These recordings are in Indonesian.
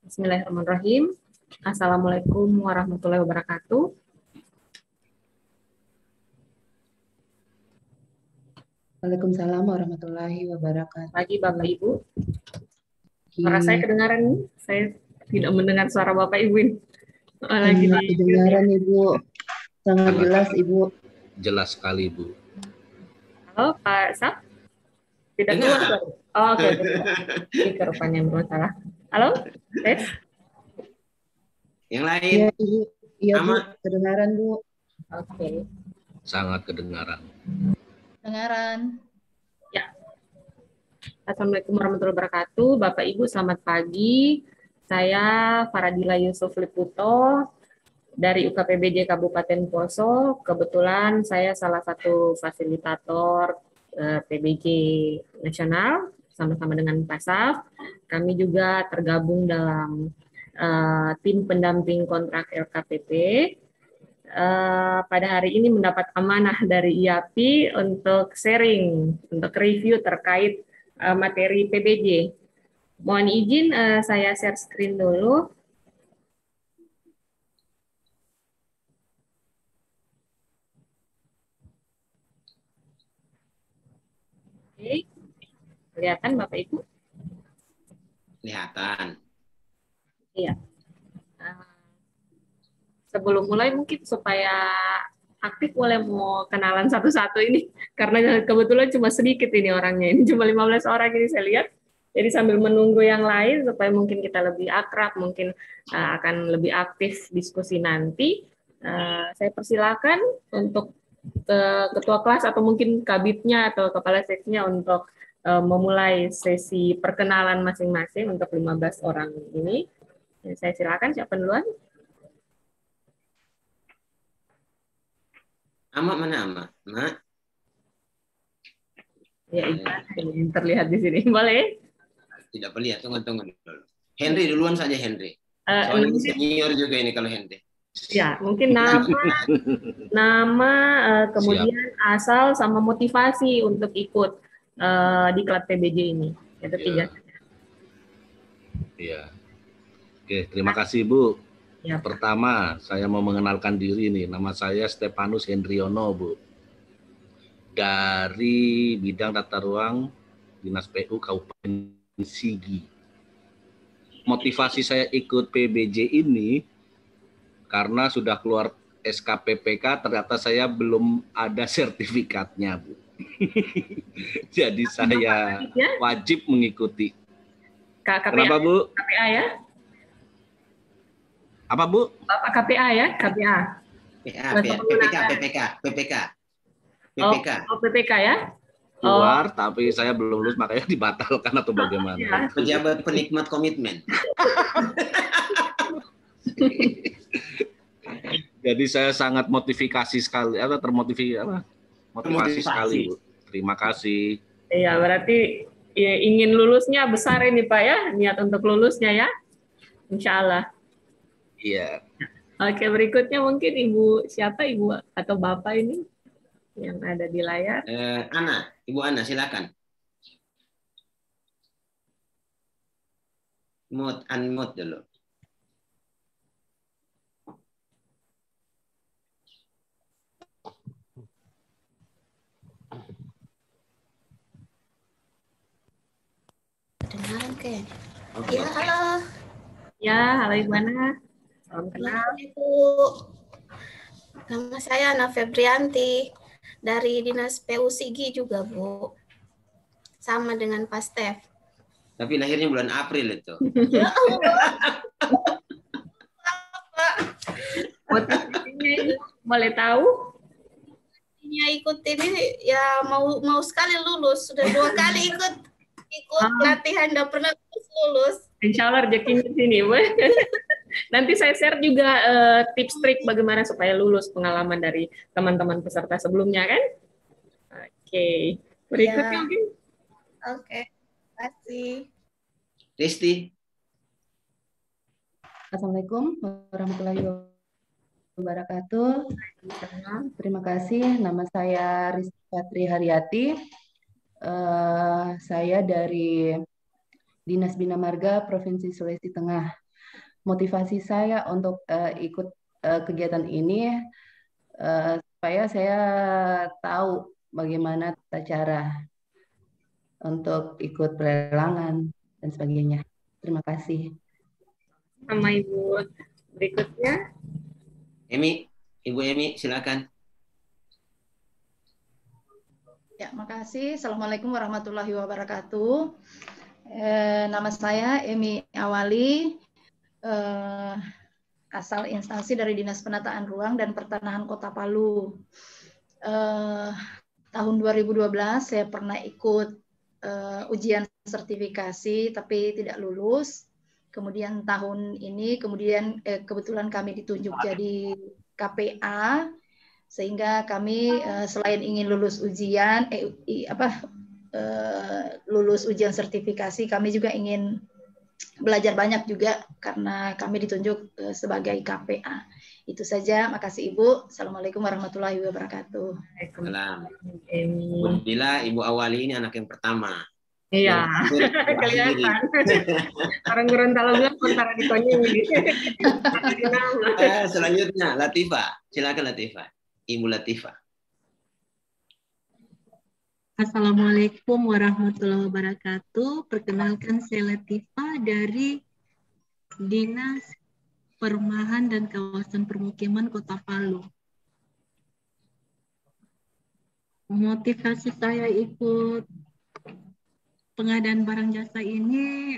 Bismillahirrahmanirrahim. Assalamualaikum warahmatullahi wabarakatuh. Waalaikumsalam warahmatullahi wabarakatuh. Pagi Bapak Ibu. Suara saya kedengaran nih? Saya tidak mendengar suara Bapak Ibu ini. Lagi di kedengaran Ibu. Sangat jelas Ibu. Jelas sekali Ibu. Halo Pak Sap. Tidak keluar suara. Oh, oke. Ini rupanya bermasalah. Halo? Tes? Yang lain? Iya Ibu. Iya Bu. Kedengaran Bu. Oke. Sangat kedengaran. Kedengaran. Ya. Assalamualaikum warahmatullahi wabarakatuh. Bapak Ibu selamat pagi. Saya Faradila Yusuf Liputo dari UKPBJ Kabupaten Poso. Kebetulan saya salah satu fasilitator PBJ nasional sama-sama dengan Pak Saf. Kami juga tergabung dalam tim pendamping kontrak LKPP. Pada hari ini mendapat amanah dari IAPI untuk sharing, untuk review terkait materi PBJ. Mohon izin saya share screen dulu. Oke, kelihatan Bapak Ibu? Kelihatan. Iya. Sebelum mulai mungkin supaya aktif boleh mau kenalan satu-satu ini karena kebetulan cuma sedikit ini orangnya, ini cuma 15 orang ini saya lihat. Jadi sambil menunggu yang lain supaya mungkin kita lebih akrab, mungkin akan lebih aktif diskusi nanti. Saya persilakan untuk ketua kelas atau mungkin kabitnya atau kepala seksinya untuk memulai sesi perkenalan masing-masing untuk 15 orang ini. Saya silakan, siapa duluan? Ama mana Ama? Mak? Ya, ini terlihat di sini. Boleh? Tidak terlihat, tunggu dulu. Henry duluan saja Henry. Soalnya senior juga ini kalau Henry. Ya, mungkin nama, kemudian asal sama motivasi untuk ikut di klub PBJ ini. Itu tiga. Iya. Oke, terima kasih Bu. Ya. Pertama, saya mau mengenalkan diri nih. Nama saya Stefanus Hendriono, Bu. Dari bidang tata ruang Dinas PU Kabupaten Sigi. Motivasi saya ikut PBJ ini karena sudah keluar SKPPK, ternyata saya belum ada sertifikatnya, Bu. Jadi saya wajib mengikuti. Kenapa, Bu? KPA ya? Apa, Bu? Bapak KPA ya? KPA. PPK. Oh, PPK ya? Keluar, tapi saya belum lulus, makanya dibatalkan atau bagaimana? Pejabat penikmat komitmen. Jadi saya sangat motivasi sekali, motivasi sekali, Bu. Terima kasih. Iya, berarti ya, ingin lulusnya besar ini Pak ya, niat untuk lulusnya ya, Insya Allah. Iya. Oke, berikutnya mungkin Ibu siapa, Ibu atau Bapak ini yang ada di layar? Ana, Ibu Ana, silakan. Unmute dulu. Kedengaran kayaknya. Okay. Ya, halo. Ya, halo Ibu Ana. Salam kenal. Ibu. Nama saya Ana Febrianti dari Dinas PU Sigi juga, Bu. Sama dengan Pak Stef. Tapi lahirnya bulan April itu. Ya Allah. Motivasinya ini boleh tahu? Ikut ini ya mau sekali lulus. Sudah 2 kali ikut pelatihan, tidak pernah lulus. Insya Allah rezekinya di sini, Bu. Nanti saya share juga tips trik bagaimana supaya lulus, pengalaman dari teman-teman peserta sebelumnya kan? Oke. Berikutnya mungkin. Oke. Terima kasih. Risti. Assalamualaikum warahmatullahi wabarakatuh. Terima kasih. Nama saya Risti Patri Haryati. Saya dari Dinas Bina Marga Provinsi Sulawesi Tengah. motivasi saya untuk ikut kegiatan ini supaya saya tahu bagaimana tata cara untuk ikut pelelangan dan sebagainya. Terima kasih. Sama Ibu. Berikutnya. Ibu Emi, silakan. Ya, makasih. Assalamualaikum warahmatullahi wabarakatuh. Nama saya Emi Awali, asal instansi dari Dinas Penataan Ruang dan Pertanahan Kota Palu. Tahun 2012 saya pernah ikut ujian sertifikasi tapi tidak lulus. Kemudian tahun ini kebetulan kami ditunjuk jadi KPA, sehingga kami selain ingin lulus ujian lulus ujian sertifikasi, kami juga ingin belajar banyak juga karena kami ditunjuk sebagai KPA. Itu saja, makasih Ibu. Assalamualaikum warahmatullahi wabarakatuh. Alhamdulillah Ibu Awali ini anak yang pertama. Iya, kelihatan. Orang Gorontalo bilang antara dikonyol. Selanjutnya Latifah, silakan Latifah. Ibu Latifah. Assalamualaikum warahmatullahi wabarakatuh. Perkenalkan, saya Latifah dari Dinas Perumahan dan Kawasan Permukiman Kota Palu. Motivasi saya ikut pengadaan barang jasa ini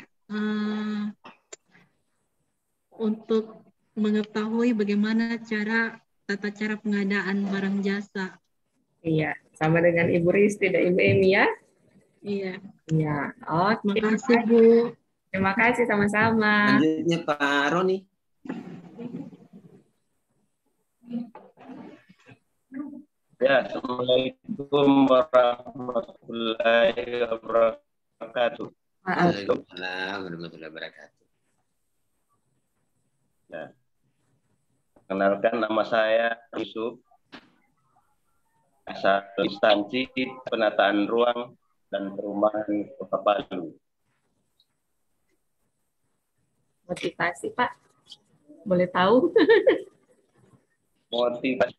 untuk mengetahui bagaimana tata cara pengadaan barang jasa. Iya, sama dengan Ibu Risti dan Ibu Emi ya. Iya. Iya. Oke. Terima kasih Bu. Terima kasih sama-sama. Selanjutnya Pak Roni. Ya, Assalamualaikum warahmatullahi wabarakatuh. Waalaikumsalam warahmatullahi wabarakatuh. Ya. Kenalkan, nama saya Yusuf, asal instansi penataan ruang dan perumahan Kota Palu. Motivasi Pak, boleh tahu? Motivasi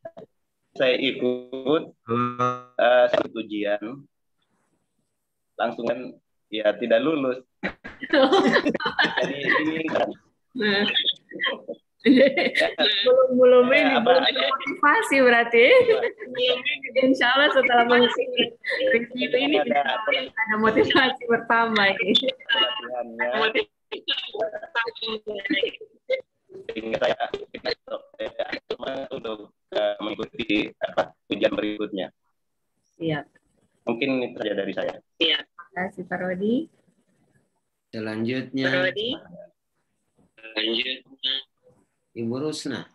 saya ikut ujian, langsung kan ya tidak lulus. Jadi ini kan. belum motivasi berarti. Insya Allah setelah mengisi review ini ada motivasi pertama ini. Sehingga saya untuk mengikuti ujian berikutnya. Siap. Mungkin itu saja dari saya. Siap. Terima kasih Pak Rodi. Selanjutnya. Ibu Rusna.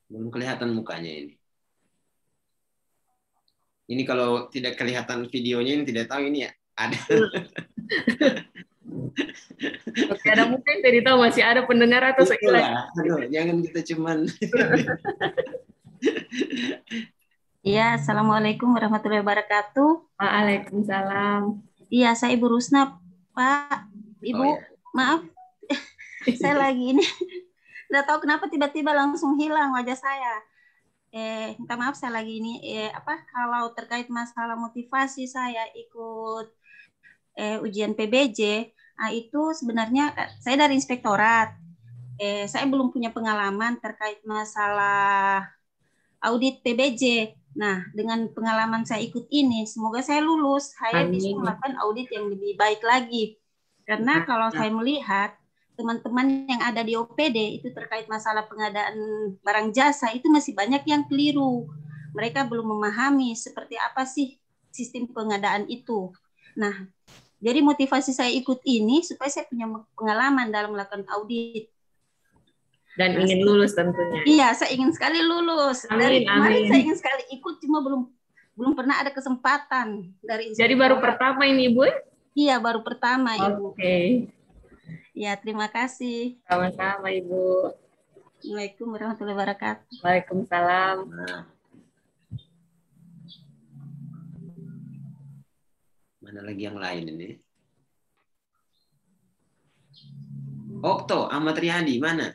Belum kelihatan mukanya ini. Ini kalau tidak kelihatan videonya ini tidak tahu ini ya ada. Oke, ada mungkin jadi tahu masih ada pendengar atau sekilas. Aduh, jangan kita cuman. Iya, Assalamualaikum warahmatullahi wabarakatuh. Waalaikumsalam. Iya, saya Ibu Rusna, Pak. Ibu, Oh, ya. Maaf. Saya lagi ini. Nggak tahu kenapa tiba-tiba langsung hilang wajah saya. Minta maaf, saya lagi ini. Kalau terkait masalah motivasi saya ikut ujian PBJ, itu sebenarnya saya dari inspektorat. Saya belum punya pengalaman terkait masalah audit PBJ. Nah, dengan pengalaman saya ikut ini, semoga saya lulus. Saya bisa melakukan audit yang lebih baik lagi. Karena kalau saya melihat teman-teman yang ada di OPD itu terkait masalah pengadaan barang jasa itu masih banyak yang keliru. Mereka belum memahami seperti apa sih sistem pengadaan itu. Nah, jadi motivasi saya ikut ini supaya saya punya pengalaman dalam melakukan audit. Dan ingin lulus tentunya. Iya, saya ingin sekali lulus. Dari kemarin saya ingin sekali ikut, cuma belum pernah ada kesempatan dari. Jadi baru pertama ini Ibu? Iya, baru pertama Ibu. Oke. Ya, terima kasih. Sama-sama Ibu. Assalamualaikum warahmatullahi wabarakatuh. Waalaikumsalam. Mana lagi yang lain ini? Okto, Ahmad Riyadi, mana?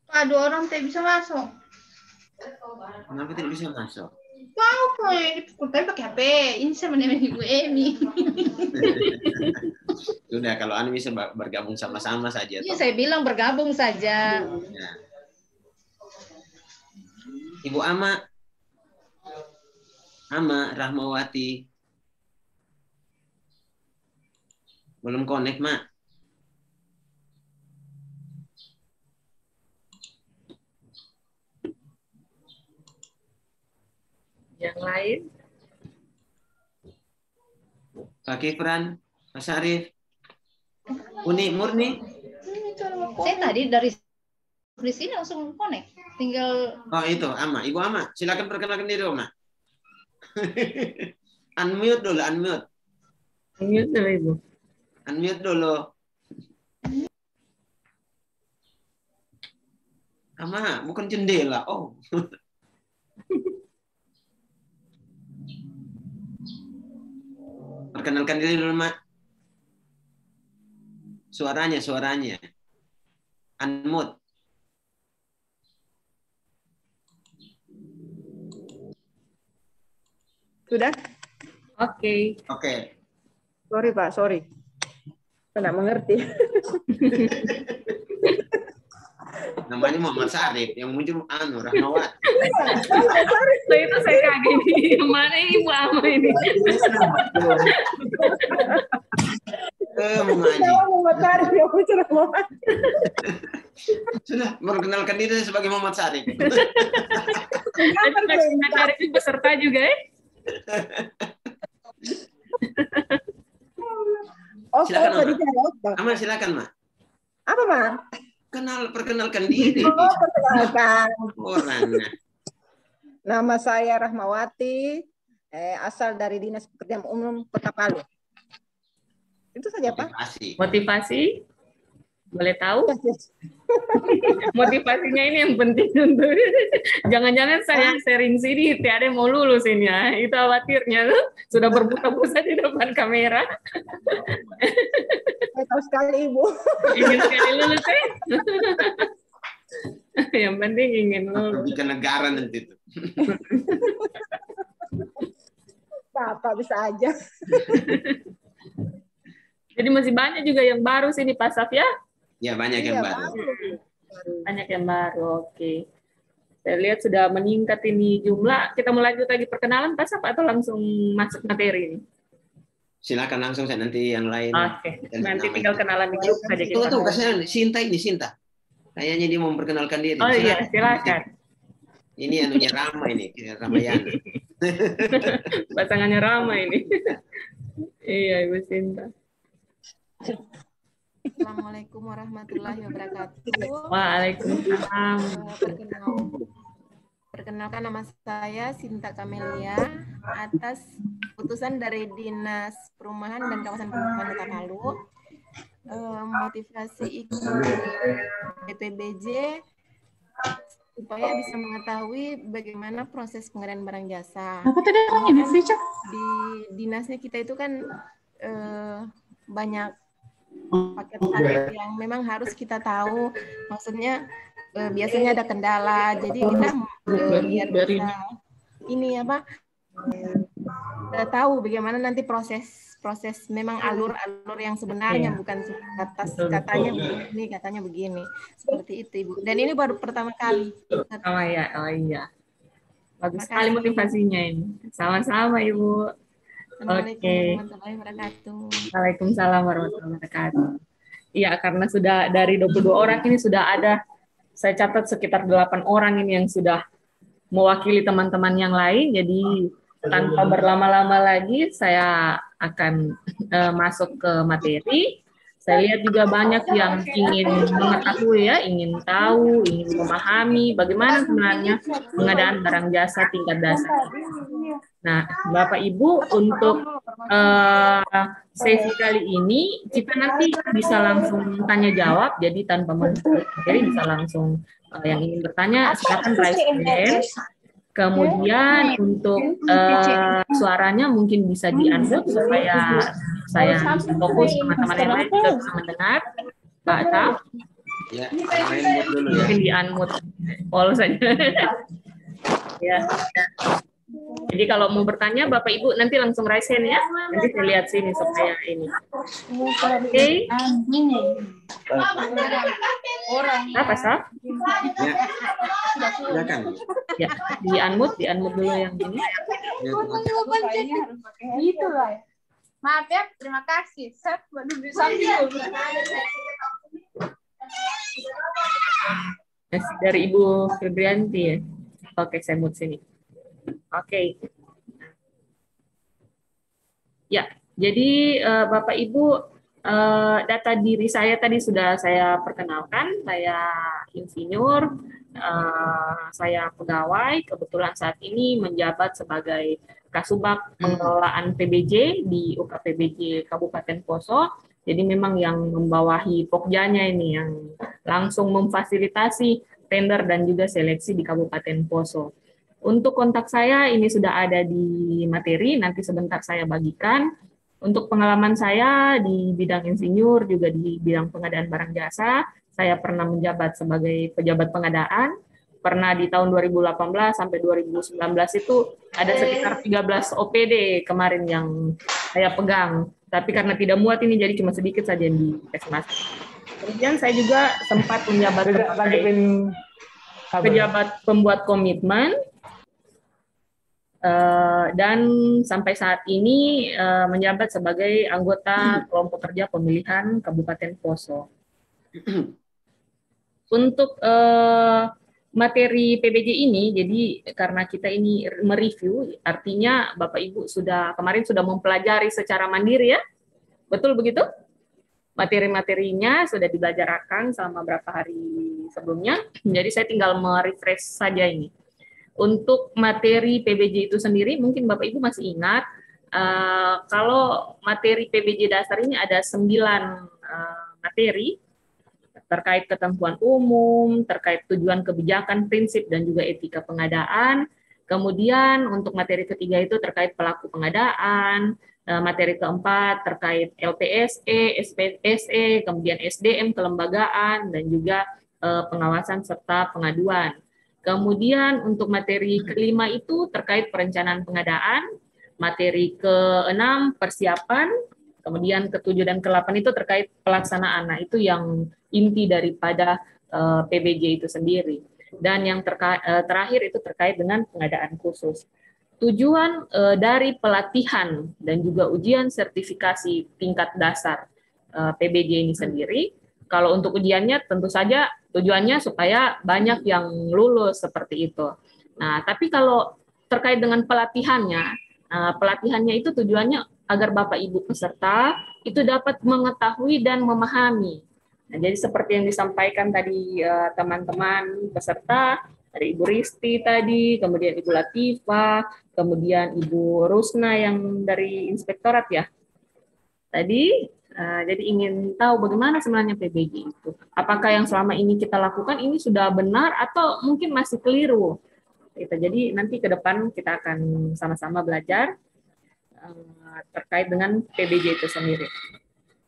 Pak, 2 orang tidak bisa masuk. Kenapa tidak bisa masuk? Mau tapi pakai HP. Ini saya menemani Ibu Emi. Sudah, kalau Anu bisa bergabung sama-sama saja. Iya, saya bilang bergabung saja. Ya. Ibu Ama Rahmawati. Belum connect, Mak. Yang lain? Pak Kifran, Mas Arif, Uni, Murni. Saya tadi dari sini langsung connect. Tinggal. Oh itu, Ama. Ibu Ama, silakan perkenalkan diri, Oma. Unmute dulu, unmute. Unmute dulu, Ibu. Unmute dulu. Ama, bukan jendela. Oh. Perkenalkan diri dulu, Mak. Suaranya. Unmute. Sudah? Oke. Sorry, Pak, sorry. Saya nggak mengerti. Namanya Muhammad Sarif, yang muncul Rahmawati. Itu saya kaget nih. Yang mana ini Ibu Ama ini? Muhammad Sarif yang muncul Rahmawati. Sudah, memperkenalkan diri sebagai Muhammad Sarif. Kita cari peserta juga ya? Silakan, Ama, silakan, Ma. Apa, Ma? Perkenalkan diri. Perkenalkan. Orangnya. Nama saya Rahmawati, asal dari Dinas Pekerjaan Umum Kota Palu. Itu saja, Pak. Motivasi? Boleh tahu? Motivasinya ini yang penting untuk jangan-jangan saya sharing sini tiada mau lulus ini ya. Itu khawatirnya tuh sudah berbusa-busa di depan kamera. Saya tahu sekali, Ibu. Ingin sekali lulus ya? Yang penting ingin lulus. Pergi ke negara nanti itu. Bapak bisa aja. Jadi masih banyak juga yang baru sini Pak Saf ya? Ya, banyak yang baru. Banyak yang baru, oke. Saya lihat sudah meningkat ini jumlah. Kita mau lanjut lagi perkenalan Pak Saf atau langsung masuk materi ini? Silakan langsung, saya nanti yang lain. Oke, nanti tinggal kenalan di grup saja kita. Tunggu, kasihan Sinta. Kayaknya dia mau memperkenalkan diri. Oh iya, silakan. Ini anunya Rama ini, Ramayana. Pasangannya Rama ini. Iya, Ibu Sinta. Assalamualaikum warahmatullahi wabarakatuh. Waalaikumsalam. Perkenalkan, nama saya Sinta Kamelia atas putusan dari Dinas Perumahan dan Kawasan Pemukiman Kota Palu. Motivasi ikut BPBJ supaya bisa mengetahui bagaimana proses pengadaan barang jasa. Di dinasnya kita itu kan banyak paket yang memang harus kita tahu, maksudnya biasanya ada kendala, jadi kita biar bisa ini apa tahu bagaimana nanti proses memang alur yang sebenarnya, bukan atas katanya begini seperti itu, Ibu. Dan ini baru pertama kali. Oh iya. Bagus sekali motivasinya ini. Sama-sama Ibu. Assalamualaikum warahmatullahi wabarakatuh. Waalaikumsalam warahmatullahi wabarakatuh. Iya, karena sudah dari 22 orang ini sudah ada, saya catat sekitar 8 orang ini yang sudah mewakili teman-teman yang lain. Jadi tanpa berlama-lama lagi, saya akan masuk ke materi. Saya lihat juga banyak yang ingin mengetahui ya, ingin tahu, ingin memahami bagaimana sebenarnya pengadaan barang jasa tingkat dasar. Nah, Bapak Ibu, untuk sesi kali ini kita nanti bisa langsung tanya jawab, jadi tanpa materi bisa langsung yang ingin bertanya silakan raise hand. Kemudian untuk suaranya mungkin bisa di-unmute supaya saya fokus, teman-teman yang lain juga bisa mendengar. Pak Saf? Ya, main mute dulu ya. Mungkin di unmute all saja. Ya. Jadi kalau mau bertanya, Bapak Ibu nanti langsung raise hand ya. Nanti saya lihat sini supaya ini. Oke. Apa, Saf? Ya, silakan. Ya, di unmute dulu yang ini. Ya, Gitu lah. Maaf ya, terima kasih. Saya baru bisa Dari Ibu Febrianti ya. Oke, saya mute sini. Oke. Ya, jadi Bapak Ibu, data diri saya tadi sudah saya perkenalkan. Saya insinyur, saya pegawai, kebetulan saat ini menjabat sebagai Kasubag Pengelolaan PBJ di UKPBJ Kabupaten Poso. Jadi memang yang membawahi Pokjanya ini yang langsung memfasilitasi tender dan juga seleksi di Kabupaten Poso. Untuk kontak saya ini sudah ada di materi, nanti sebentar saya bagikan. Untuk pengalaman saya di bidang insinyur, juga di bidang pengadaan barang jasa, saya pernah menjabat sebagai pejabat pengadaan, pernah di tahun 2018 sampai 2019 itu ada sekitar 13 OPD kemarin yang saya pegang. Tapi karena tidak muat ini jadi cuma sedikit saja di Kesmas. Kemudian saya juga sempat menjabat sebagai pejabat pembuat komitmen, dan sampai saat ini menjabat sebagai anggota kelompok kerja pemilihan Kabupaten Poso. Untuk materi PBJ ini, jadi karena kita ini mereview, artinya Bapak Ibu kemarin sudah mempelajari secara mandiri ya, betul begitu? Materi-materinya sudah dibelajarakan selama berapa hari sebelumnya, jadi saya tinggal merefresh saja ini. Untuk materi PBJ itu sendiri, mungkin Bapak Ibu masih ingat, kalau materi PBJ dasar ini ada 9 materi, terkait ketentuan umum, terkait tujuan kebijakan, prinsip, dan juga etika pengadaan. Kemudian untuk materi ketiga itu terkait pelaku pengadaan, materi keempat terkait LPSE, SPSE, kemudian SDM kelembagaan, dan juga pengawasan serta pengaduan. Kemudian untuk materi kelima itu terkait perencanaan pengadaan, materi ke-6 persiapan, kemudian ke-7 dan ke-8 itu terkait pelaksanaan. Nah, itu yang inti daripada PBJ itu sendiri. Dan yang terakhir itu terkait dengan pengadaan khusus. Tujuan dari pelatihan dan juga ujian sertifikasi tingkat dasar PBJ ini sendiri, kalau untuk ujiannya tentu saja tujuannya supaya banyak yang lulus seperti itu. Nah, tapi kalau terkait dengan pelatihannya, pelatihannya itu tujuannya agar Bapak Ibu peserta itu dapat mengetahui dan memahami. Nah, jadi seperti yang disampaikan tadi teman-teman peserta, dari Ibu Risti tadi, kemudian Ibu Latifah, kemudian Ibu Rusna yang dari Inspektorat ya. Tadi, jadi ingin tahu bagaimana sebenarnya PBJ itu. Apakah yang selama ini kita lakukan ini sudah benar atau mungkin masih keliru? Jadi nanti ke depan kita akan sama-sama belajar terkait dengan PBJ itu sendiri.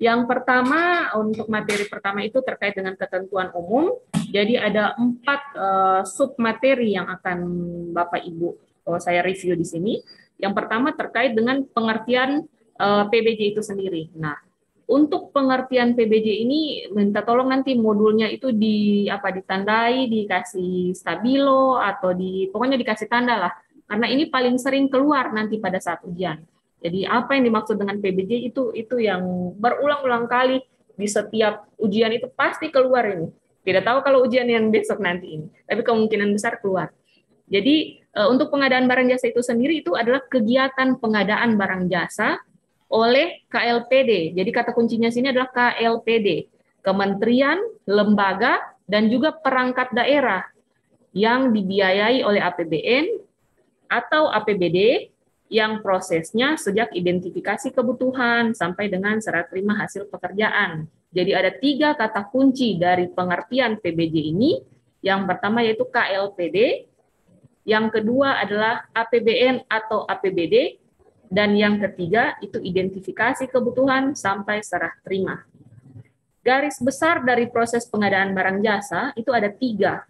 Yang pertama, untuk materi pertama itu terkait dengan ketentuan umum. Jadi ada 4 submateri yang akan Bapak Ibu saya review di sini. Yang pertama terkait dengan pengertian PBJ itu sendiri. Nah, untuk pengertian PBJ ini minta tolong nanti modulnya itu ditandai, dikasih stabilo atau pokoknya dikasih tanda lah. Karena ini paling sering keluar nanti pada saat ujian. Jadi apa yang dimaksud dengan PBJ itu yang berulang-ulang kali di setiap ujian itu pasti keluar ini. Tidak tahu kalau ujian yang besok nanti ini, tapi kemungkinan besar keluar. Jadi untuk pengadaan barang jasa itu sendiri itu adalah kegiatan pengadaan barang jasa oleh KLPD. Jadi kata kuncinya sini adalah KLPD, kementerian, lembaga, dan juga perangkat daerah yang dibiayai oleh APBN atau APBD, yang prosesnya sejak identifikasi kebutuhan sampai dengan serah terima hasil pekerjaan. Jadi ada 3 kata kunci dari pengertian PBJ ini. Yang pertama yaitu KLPD, yang kedua adalah APBN atau APBD, Dan yang ketiga itu identifikasi kebutuhan sampai serah terima. Garis besar dari proses pengadaan barang jasa itu ada 3.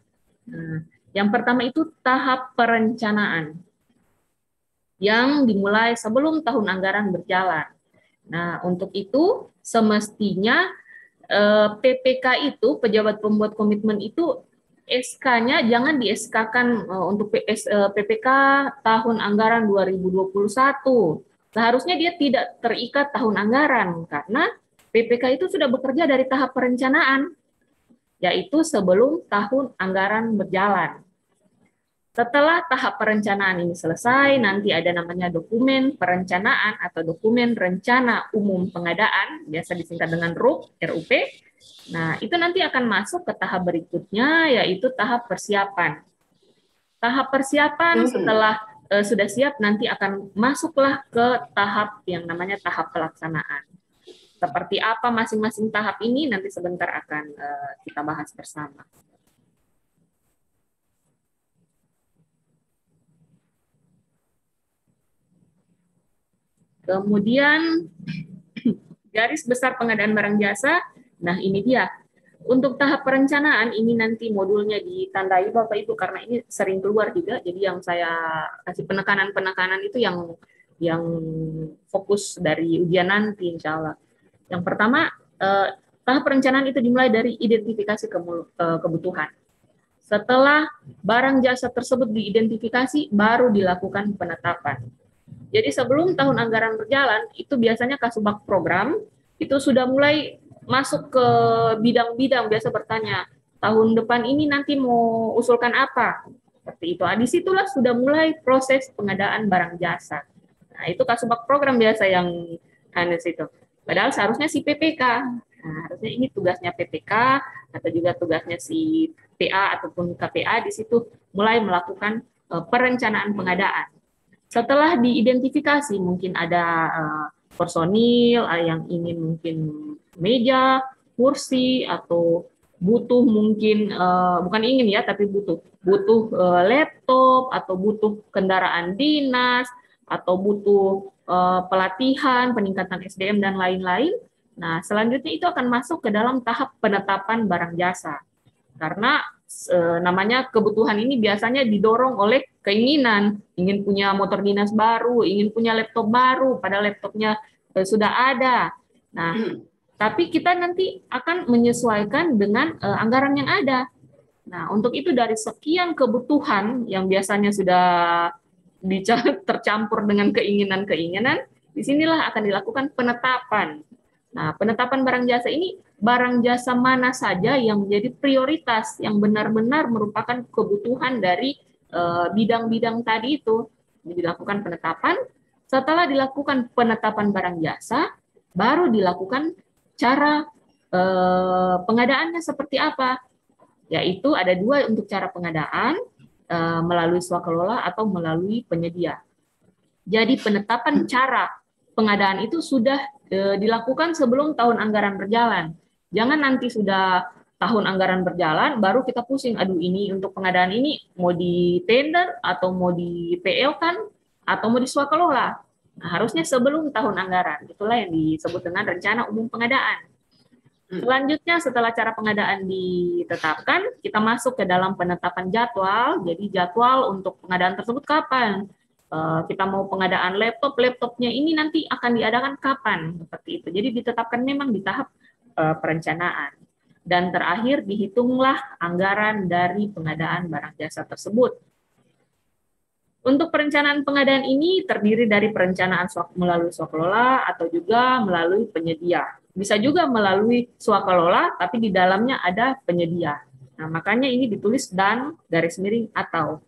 Nah, yang pertama itu tahap perencanaan yang dimulai sebelum tahun anggaran berjalan. Nah, untuk itu semestinya PPK itu, pejabat pembuat komitmen itu, SK-nya jangan di-SK-kan untuk PPK tahun anggaran 2021. Seharusnya dia tidak terikat tahun anggaran, karena PPK itu sudah bekerja dari tahap perencanaan, yaitu sebelum tahun anggaran berjalan. Setelah tahap perencanaan ini selesai, nanti ada namanya dokumen perencanaan atau dokumen rencana umum pengadaan, biasa disingkat dengan RUP. Nah, itu nanti akan masuk ke tahap berikutnya, yaitu tahap persiapan. Tahap persiapan setelah sudah siap, nanti akan masuklah ke tahap yang namanya tahap pelaksanaan. Seperti apa masing-masing tahap ini, nanti sebentar akan kita bahas bersama. Kemudian garis besar pengadaan barang jasa, nah ini dia. Untuk tahap perencanaan ini nanti modulnya ditandai Bapak Ibu karena ini sering keluar juga. Jadi yang saya kasih penekanan-penekanan itu yang fokus dari ujian nanti insya Allah. Yang pertama, tahap perencanaan itu dimulai dari identifikasi kebutuhan. Setelah barang jasa tersebut diidentifikasi, baru dilakukan penetapan. Jadi sebelum tahun anggaran berjalan, itu biasanya Kasubag program itu sudah mulai masuk ke bidang-bidang, biasa bertanya, tahun depan ini nanti mau usulkan apa? Seperti itu. Di situlah sudah mulai proses pengadaan barang jasa. Nah, itu Kasubag program biasa yang harus itu. Padahal seharusnya si PPK. Nah, harusnya ini tugasnya PPK atau juga tugasnya si PA ataupun KPA di situ mulai melakukan perencanaan pengadaan. Setelah diidentifikasi, mungkin ada personil yang ingin mungkin meja, kursi, atau butuh mungkin, bukan ingin ya, tapi butuh laptop, atau butuh kendaraan dinas, atau butuh pelatihan, peningkatan SDM, dan lain-lain. Nah, selanjutnya itu akan masuk ke dalam tahap penetapan barang jasa. Karena namanya kebutuhan ini biasanya didorong oleh keinginan, ingin punya motor dinas baru, ingin punya laptop baru, padahal laptopnya sudah ada. Nah, tapi kita nanti akan menyesuaikan dengan anggaran yang ada. Nah, untuk itu dari sekian kebutuhan yang biasanya sudah tercampur dengan keinginan-keinginan, disinilah akan dilakukan penetapan. Nah, penetapan barang jasa ini, barang jasa mana saja yang menjadi prioritas, yang benar-benar merupakan kebutuhan dari bidang-bidang tadi itu, dilakukan penetapan. Setelah dilakukan penetapan barang jasa, baru dilakukan cara pengadaannya seperti apa. Yaitu ada 2 untuk cara pengadaan, melalui swakelola atau melalui penyedia. Jadi penetapan cara pengadaan itu sudah dilakukan sebelum tahun anggaran berjalan. Jangan nanti sudah tahun anggaran berjalan, baru kita pusing, aduh ini untuk pengadaan ini mau di tender, atau mau di PL kan, atau mau di swakelola. Nah, harusnya sebelum tahun anggaran. Itulah yang disebut dengan rencana umum pengadaan. Selanjutnya setelah cara pengadaan ditetapkan, kita masuk ke dalam penetapan jadwal. Jadi jadwal untuk pengadaan tersebut kapan? Kita mau pengadaan laptopnya ini nanti akan diadakan kapan? Seperti itu. Jadi ditetapkan memang di tahap perencanaan. Dan terakhir dihitunglah anggaran dari pengadaan barang jasa tersebut. Untuk perencanaan pengadaan ini terdiri dari perencanaan melalui swakelola atau juga melalui penyedia. Bisa juga melalui swakelola, tapi di dalamnya ada penyedia. Nah, makanya ini ditulis dan _ atau.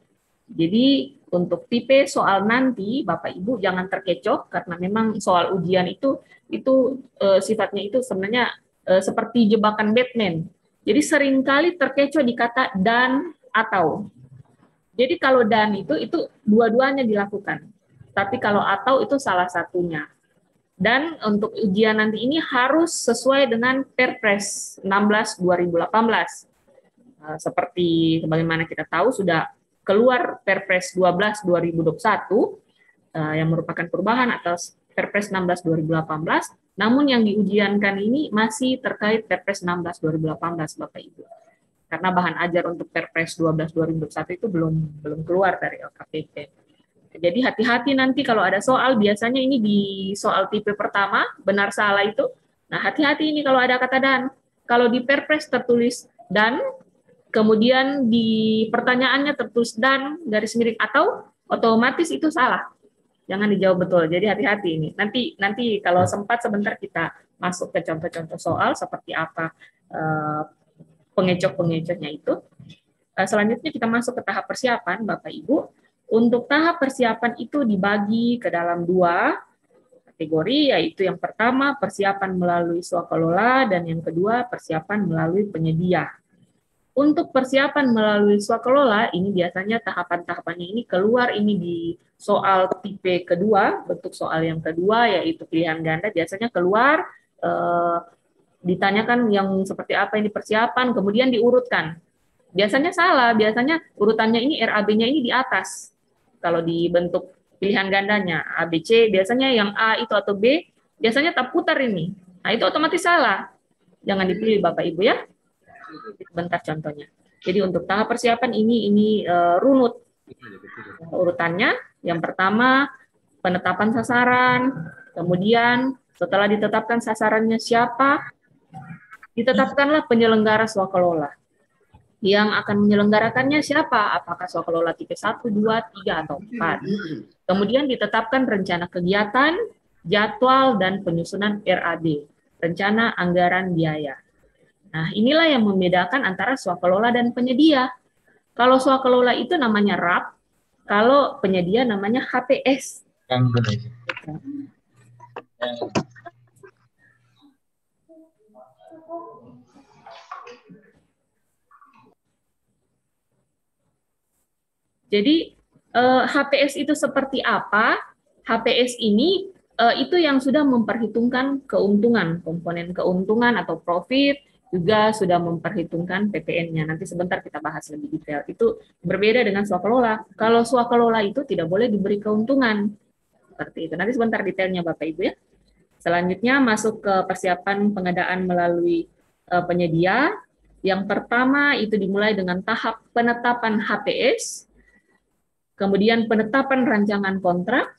Jadi untuk tipe soal nanti, Bapak Ibu jangan terkecoh karena memang soal ujian itu sifatnya itu sebenarnya seperti jebakan Batman. Jadi seringkali terkecoh di kata dan atau. Jadi kalau dan itu dua-duanya dilakukan. Tapi kalau atau itu salah satunya. Dan untuk ujian nanti ini harus sesuai dengan Perpres 16/2018. Seperti sebagaimana kita tahu sudah keluar Perpres 12/2021 yang merupakan perubahan atas Perpres 16 2018, namun yang diujiankan ini masih terkait Perpres 16 2018 Bapak Ibu. Karena bahan ajar untuk Perpres 12 2021 itu belum keluar dari LKPP. Jadi hati-hati nanti kalau ada soal, biasanya ini di soal tipe pertama, benar salah itu. Nah, hati-hati ini kalau ada kata dan. Kalau di Perpres tertulis dan, kemudian di pertanyaannya tertulis dan, garis miring atau, otomatis itu salah. Jangan dijawab betul. Jadi hati-hati ini. Nanti kalau sempat sebentar kita masuk ke contoh-contoh soal seperti apa pengecoh-pengecohnya itu. Selanjutnya kita masuk ke tahap persiapan, Bapak Ibu. Untuk tahap persiapan itu dibagi ke dalam 2 kategori, yaitu yang pertama persiapan melalui swakelola dan yang kedua persiapan melalui penyedia. Untuk persiapan melalui swakelola ini biasanya tahapan-tahapannya ini keluar ini di soal tipe kedua, bentuk soal yang kedua yaitu pilihan ganda biasanya keluar ditanyakan yang seperti apa ini persiapan, kemudian diurutkan. Biasanya salah, biasanya urutannya ini RAB-nya ini di atas. Kalau di bentuk pilihan gandanya ABC, biasanya yang A itu atau B, biasanya tak putar ini. Nah, itu otomatis salah. Jangan dipilih Bapak Ibu ya. Bentar contohnya. Jadi untuk tahap persiapan ini runut. Urutannya, yang pertama penetapan sasaran, kemudian setelah ditetapkan sasarannya siapa, ditetapkanlah penyelenggara swakelola. Yang akan menyelenggarakannya siapa? Apakah swakelola tipe 1, 2, 3, atau 4. Kemudian ditetapkan rencana kegiatan, jadwal, dan penyusunan RAB, rencana anggaran biaya. Nah, inilah yang membedakan antara swakelola dan penyedia. Kalau swakelola itu namanya RAP, kalau penyedia namanya HPS. Jadi HPS itu seperti apa? HPS ini itu yang sudah memperhitungkan keuntungan, komponen keuntungan atau profit, juga sudah memperhitungkan PPN-nya. Nanti sebentar kita bahas lebih detail. Itu berbeda dengan swakelola. Kalau swakelola itu tidak boleh diberi keuntungan. Seperti itu. Nanti sebentar detailnya Bapak Ibu ya. Selanjutnya masuk ke persiapan pengadaan melalui penyedia. Yang pertama itu dimulai dengan tahap penetapan HPS, kemudian penetapan rancangan kontrak,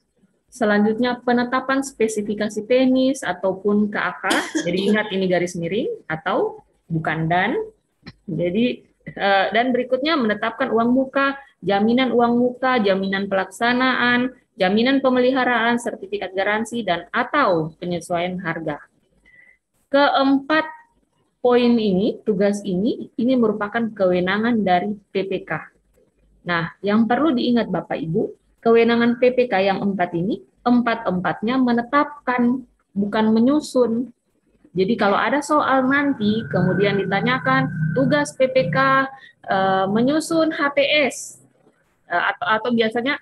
selanjutnya penetapan spesifikasi teknis ataupun KAK. Jadi ingat ini garis miring atau bukan dan. Jadi dan berikutnya menetapkan uang muka, jaminan uang muka, jaminan pelaksanaan, jaminan pemeliharaan, sertifikat garansi dan atau penyesuaian harga. Keempat poin ini, tugas ini merupakan kewenangan dari PPK. Nah, yang perlu diingat Bapak Ibu, kewenangan PPK yang 4 ini, 4-4-nya menetapkan, bukan menyusun. Jadi kalau ada soal nanti, kemudian ditanyakan tugas PPK menyusun HPS, atau biasanya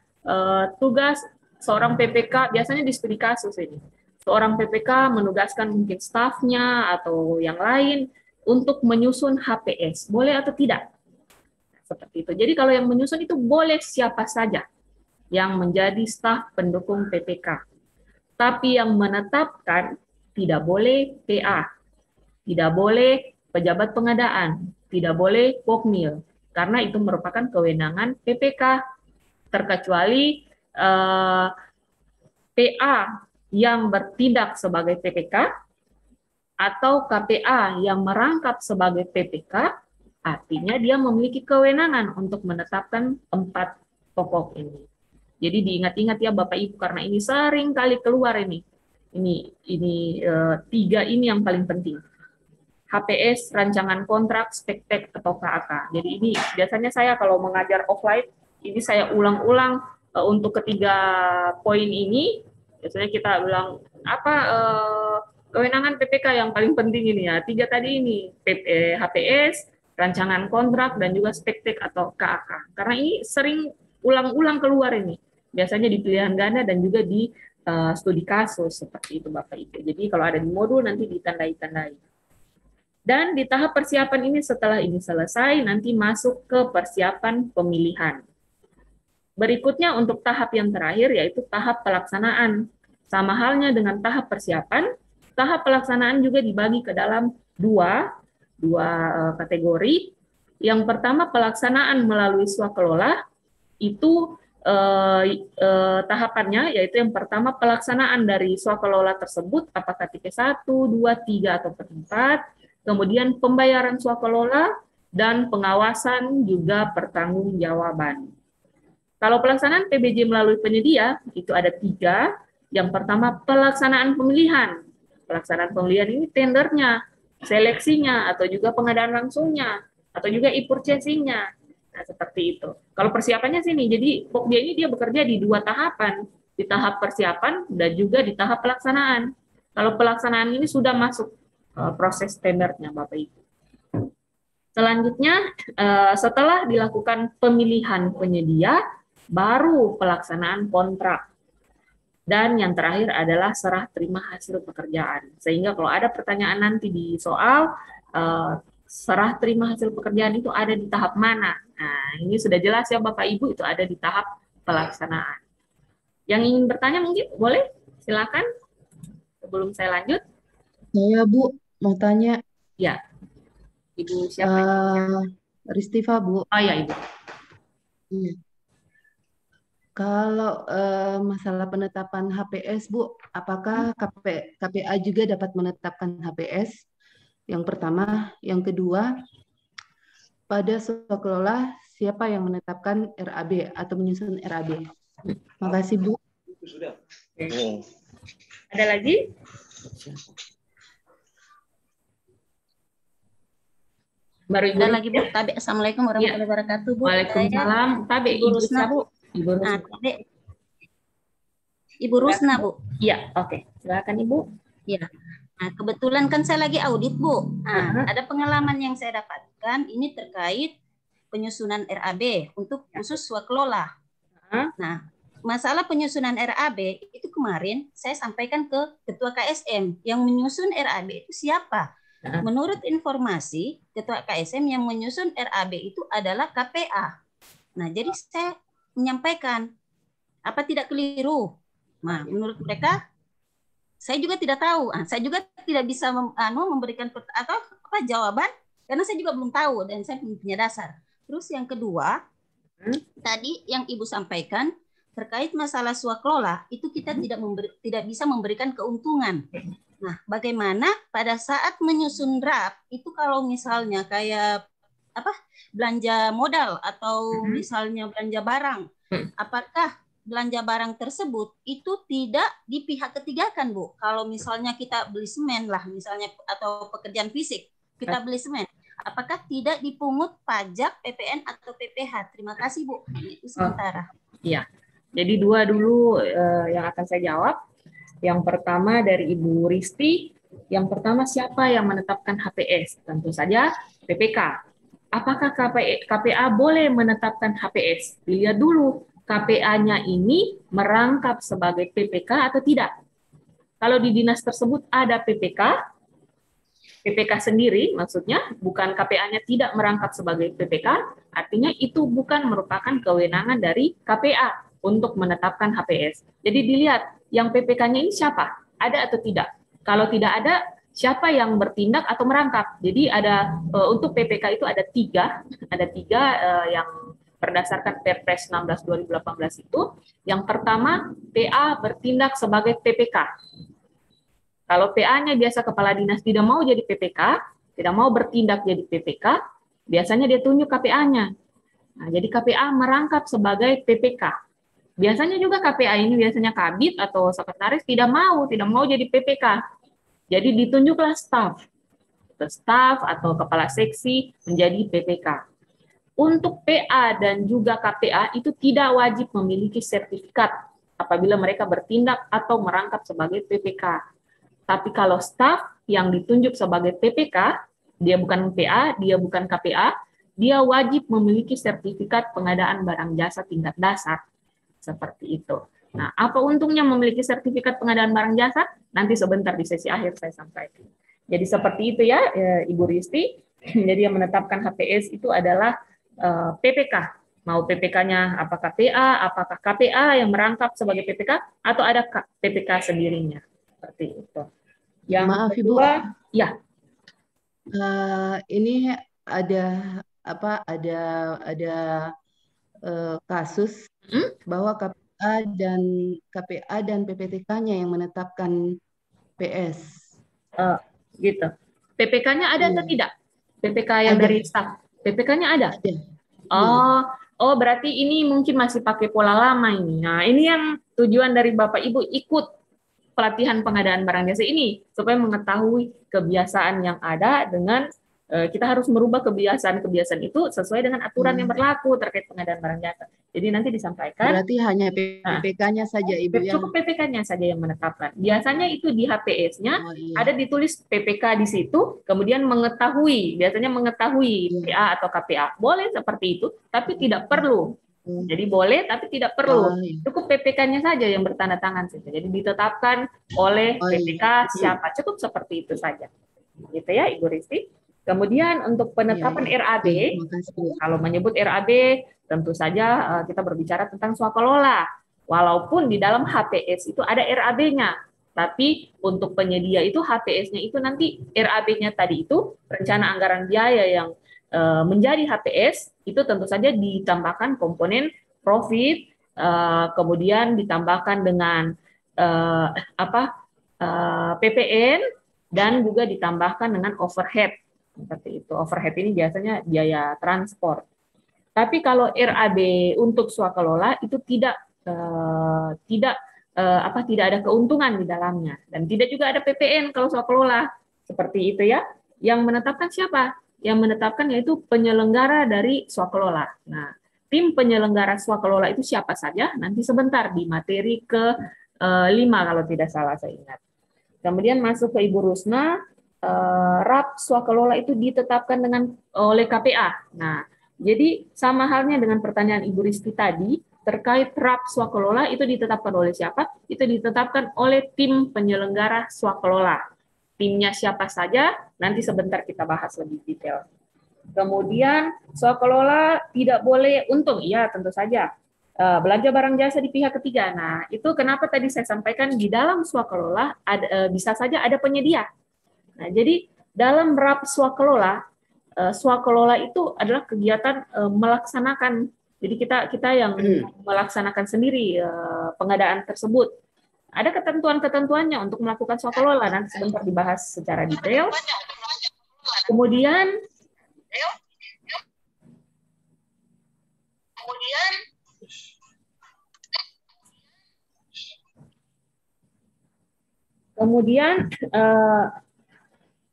tugas seorang PPK, biasanya di studi kasus ini, seorang PPK menugaskan mungkin stafnya atau yang lain untuk menyusun HPS, boleh atau tidak? Seperti itu. Jadi kalau yang menyusun itu boleh siapa saja yang menjadi staf pendukung PPK. Tapi yang menetapkan tidak boleh PA, tidak boleh pejabat pengadaan, tidak boleh Pokmil, karena itu merupakan kewenangan PPK, terkecuali PA yang bertindak sebagai PPK atau KPA yang merangkap sebagai PPK. Artinya dia memiliki kewenangan untuk menetapkan 4 pokok ini. Jadi diingat-ingat ya Bapak Ibu, karena ini sering kali keluar ini. Ini 3 ini yang paling penting. HPS, rancangan kontrak, spektek atau KAK. Jadi ini biasanya saya kalau mengajar offline, ini saya ulang-ulang untuk ketiga poin ini. Biasanya kita ulang apa kewenangan PPK yang paling penting ini ya. 3 tadi ini, HPS, rancangan kontrak, dan juga spektek atau KAK. Karena ini sering ulang-ulang keluar ini. Biasanya di pilihan ganda dan juga di studi kasus, seperti itu Bapak Ibu. Jadi kalau ada di modul nanti ditandai-tandai. Dan di tahap persiapan ini, setelah ini selesai, nanti masuk ke persiapan pemilihan. Berikutnya untuk tahap yang terakhir yaitu tahap pelaksanaan. Sama halnya dengan tahap persiapan, tahap pelaksanaan juga dibagi ke dalam dua kategori. Yang pertama pelaksanaan melalui swakelola, itu tahapannya yaitu yang pertama pelaksanaan dari swakelola tersebut apakah tipe 1, 2, 3 atau 4, kemudian pembayaran swakelola dan pengawasan juga pertanggungjawaban. Kalau pelaksanaan PBJ melalui penyedia itu ada 3. Yang pertama pelaksanaan pemilihan. Pelaksanaan pemilihan ini tendernya, seleksinya atau juga pengadaan langsungnya atau juga e-purchasing-nya. Nah, seperti itu. Kalau persiapannya sini, jadi Pokja ini dia bekerja di 2 tahapan, di tahap persiapan dan juga di tahap pelaksanaan. Kalau pelaksanaan ini sudah masuk proses tendernya, Bapak Ibu. Selanjutnya, setelah dilakukan pemilihan penyedia, baru pelaksanaan kontrak. Dan yang terakhir adalah serah terima hasil pekerjaan. Sehingga kalau ada pertanyaan nanti di soal, serah terima hasil pekerjaan itu ada di tahap mana? Nah, ini sudah jelas ya Bapak Ibu, itu ada di tahap pelaksanaan. Yang ingin bertanya mungkin boleh, silakan. Sebelum saya lanjut. Saya Bu, mau tanya. Ya, Ibu siapa? Ristiva Bu. Oh ya Ibu. Iya. Kalau masalah penetapan HPS Bu, apakah KPA juga dapat menetapkan HPS? Yang pertama, yang kedua, pada swakelola siapa yang menetapkan RAB atau menyusun RAB? Makasih Bu. Sudah. Ada lagi? Baru Ibu. Ada lagi Bu, Tabe. Assalamualaikum warahmatullahi wabarakatuh Bu. Waalaikumsalam. Tabe, Ibu Rusna Bu. Ibu Rusna. Tabe. Ibu Rusna Bu. Iya, oke. Silakan Ibu. Iya. Nah, kebetulan kan saya lagi audit, Bu. Nah, ada pengalaman yang saya dapatkan ini terkait penyusunan RAB untuk khusus swakelola. Nah, masalah penyusunan RAB itu kemarin saya sampaikan ke Ketua KSM. Yang menyusun RAB itu siapa? Menurut informasi, Ketua KSM yang menyusun RAB itu adalah KPA. Nah, jadi saya menyampaikan, apa tidak keliru? Nah, menurut mereka, saya juga tidak tahu. Saya juga tidak bisa memberikan jawaban karena saya juga belum tahu dan saya belum punya dasar. Terus yang kedua, tadi yang Ibu sampaikan terkait masalah swakelola itu kita tidak bisa memberikan keuntungan. Nah, bagaimana pada saat menyusun draft itu kalau misalnya kayak belanja modal atau misalnya belanja barang, apakah belanja barang tersebut itu tidak di pihak ketiga kan Bu? Kalau misalnya kita beli semen lah misalnya atau pekerjaan fisik, kita beli semen, apakah tidak dipungut pajak PPN atau PPH? Terima kasih Bu. Itu sementara. Iya. Jadi 2 dulu yang akan saya jawab. Yang pertama dari Ibu Risti, yang pertama siapa yang menetapkan HPS? Tentu saja PPK. Apakah KPA boleh menetapkan HPS? Dilihat dulu KPA-nya ini merangkap sebagai PPK atau tidak. Kalau di dinas tersebut ada PPK sendiri maksudnya, bukan KPA-nya tidak merangkap sebagai PPK, artinya itu bukan merupakan kewenangan dari KPA untuk menetapkan HPS. Jadi dilihat, yang PPK-nya ini siapa? Ada atau tidak? Kalau tidak ada, siapa yang bertindak atau merangkap? Jadi ada untuk PPK itu ada 3 yang berdasarkan Perpres 16/2018 itu. Yang pertama, PA bertindak sebagai PPK. Kalau PA-nya biasa kepala dinas tidak mau jadi PPK, tidak mau bertindak jadi PPK, biasanya dia tunjuk KPA-nya. Nah, jadi KPA merangkap sebagai PPK. Biasanya juga KPA ini biasanya kabid atau sekretaris tidak mau jadi PPK. Jadi ditunjuklah staf atau kepala seksi menjadi PPK. Untuk PA dan juga KPA itu tidak wajib memiliki sertifikat apabila mereka bertindak atau merangkap sebagai PPK. Tapi kalau staf yang ditunjuk sebagai PPK, dia bukan PA, dia bukan KPA, dia wajib memiliki sertifikat pengadaan barang jasa tingkat dasar. Seperti itu. Nah, apa untungnya memiliki sertifikat pengadaan barang jasa? Nanti sebentar di sesi akhir saya sampaikan. Jadi seperti itu ya, Ibu Risti. Jadi yang menetapkan HPS itu adalah PPK. Mau PPK-nya apakah PA, apakah KPA yang merangkap sebagai PPK, atau ada PPK sendirinya. Seperti itu. Yang Maaf Ibu, kedua, ya. Ini ada apa? Ada kasus bahwa KPA dan PPTK-nya yang menetapkan PS. Gitu. PPK-nya ada atau tidak? PPK yang Ada. dari staf. PPK-nya ada? Ada. Oh, berarti ini mungkin masih pakai pola lama ini. Nah, ini yang tujuan dari Bapak Ibu ikut pelatihan pengadaan barang jasa ini supaya mengetahui kebiasaan yang ada dengan kita harus merubah kebiasaan-kebiasaan itu sesuai dengan aturan yang berlaku terkait pengadaan barang jasa. Jadi nanti disampaikan. Berarti hanya PPK-nya saja Ibu yang cukup PPK-nya saja yang menetapkan. Biasanya itu di HPS-nya ada ditulis PPK di situ, kemudian biasanya mengetahui PA atau KPA. Boleh seperti itu, tapi tidak perlu. Jadi boleh tapi tidak perlu. Cukup PPK-nya saja yang bertanda tangan saja. Jadi ditetapkan oleh PPK siapa, cukup seperti itu saja. Gitu ya Ibu Risti. Kemudian untuk penetapan RAB, kalau menyebut RAB tentu saja kita berbicara tentang swakelola. Walaupun di dalam HPS itu ada RAB-nya, tapi untuk penyedia itu HPS-nya itu nanti RAB-nya tadi itu rencana anggaran biaya yang menjadi HPS itu tentu saja ditambahkan komponen profit, kemudian ditambahkan dengan PPN dan juga ditambahkan dengan overhead. Seperti itu. Overhead ini biasanya biaya transport. Tapi kalau RAB untuk swakelola itu tidak ada keuntungan di dalamnya dan tidak juga ada PPN kalau swakelola. Seperti itu ya. Yang menetapkan siapa? Yang menetapkan yaitu penyelenggara dari swakelola. Nah, tim penyelenggara swakelola itu siapa saja? Nanti sebentar di materi ke-5 kalau tidak salah saya ingat. Kemudian masuk ke Ibu Rusna. RAP swakelola itu ditetapkan oleh KPA. Nah, jadi sama halnya dengan pertanyaan Ibu Risti tadi, terkait RAP swakelola itu ditetapkan oleh siapa? Itu ditetapkan oleh tim penyelenggara swakelola. Timnya siapa saja? Nanti sebentar kita bahas lebih detail. Kemudian swakelola tidak boleh untung. Iya, tentu saja. Belanja barang jasa di pihak ketiga. Nah, itu kenapa tadi saya sampaikan di dalam swakelola bisa saja ada penyedia. Nah, jadi dalam RAP swakelola itu adalah kegiatan melaksanakan. Jadi kita yang melaksanakan sendiri pengadaan tersebut. Ada ketentuan-ketentuannya untuk melakukan swakelola, nanti sebentar dibahas secara detail. Kemudian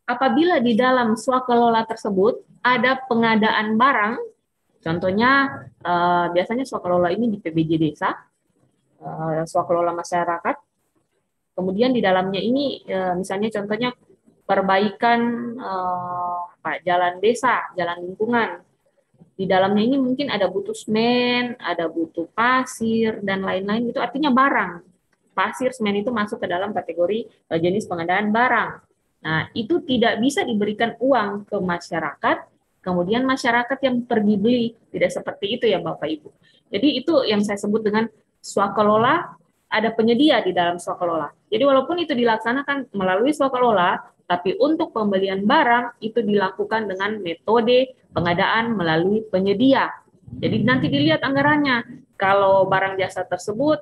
apabila di dalam swakelola tersebut ada pengadaan barang, contohnya biasanya swakelola ini di PBJ desa, swakelola masyarakat, kemudian di dalamnya ini misalnya contohnya perbaikan jalan desa, jalan lingkungan. Di dalamnya ini mungkin ada butuh semen, ada butuh pasir, dan lain-lain, itu artinya barang. Pasir, semen itu masuk ke dalam kategori jenis pengadaan barang. Nah, itu tidak bisa diberikan uang ke masyarakat, kemudian masyarakat yang pergi beli. Tidak seperti itu ya Bapak Ibu. Jadi itu yang saya sebut dengan swakelola, ada penyedia di dalam swakelola. Jadi walaupun itu dilaksanakan melalui swakelola, tapi untuk pembelian barang itu dilakukan dengan metode pengadaan melalui penyedia. Jadi nanti dilihat anggarannya. Kalau barang jasa tersebut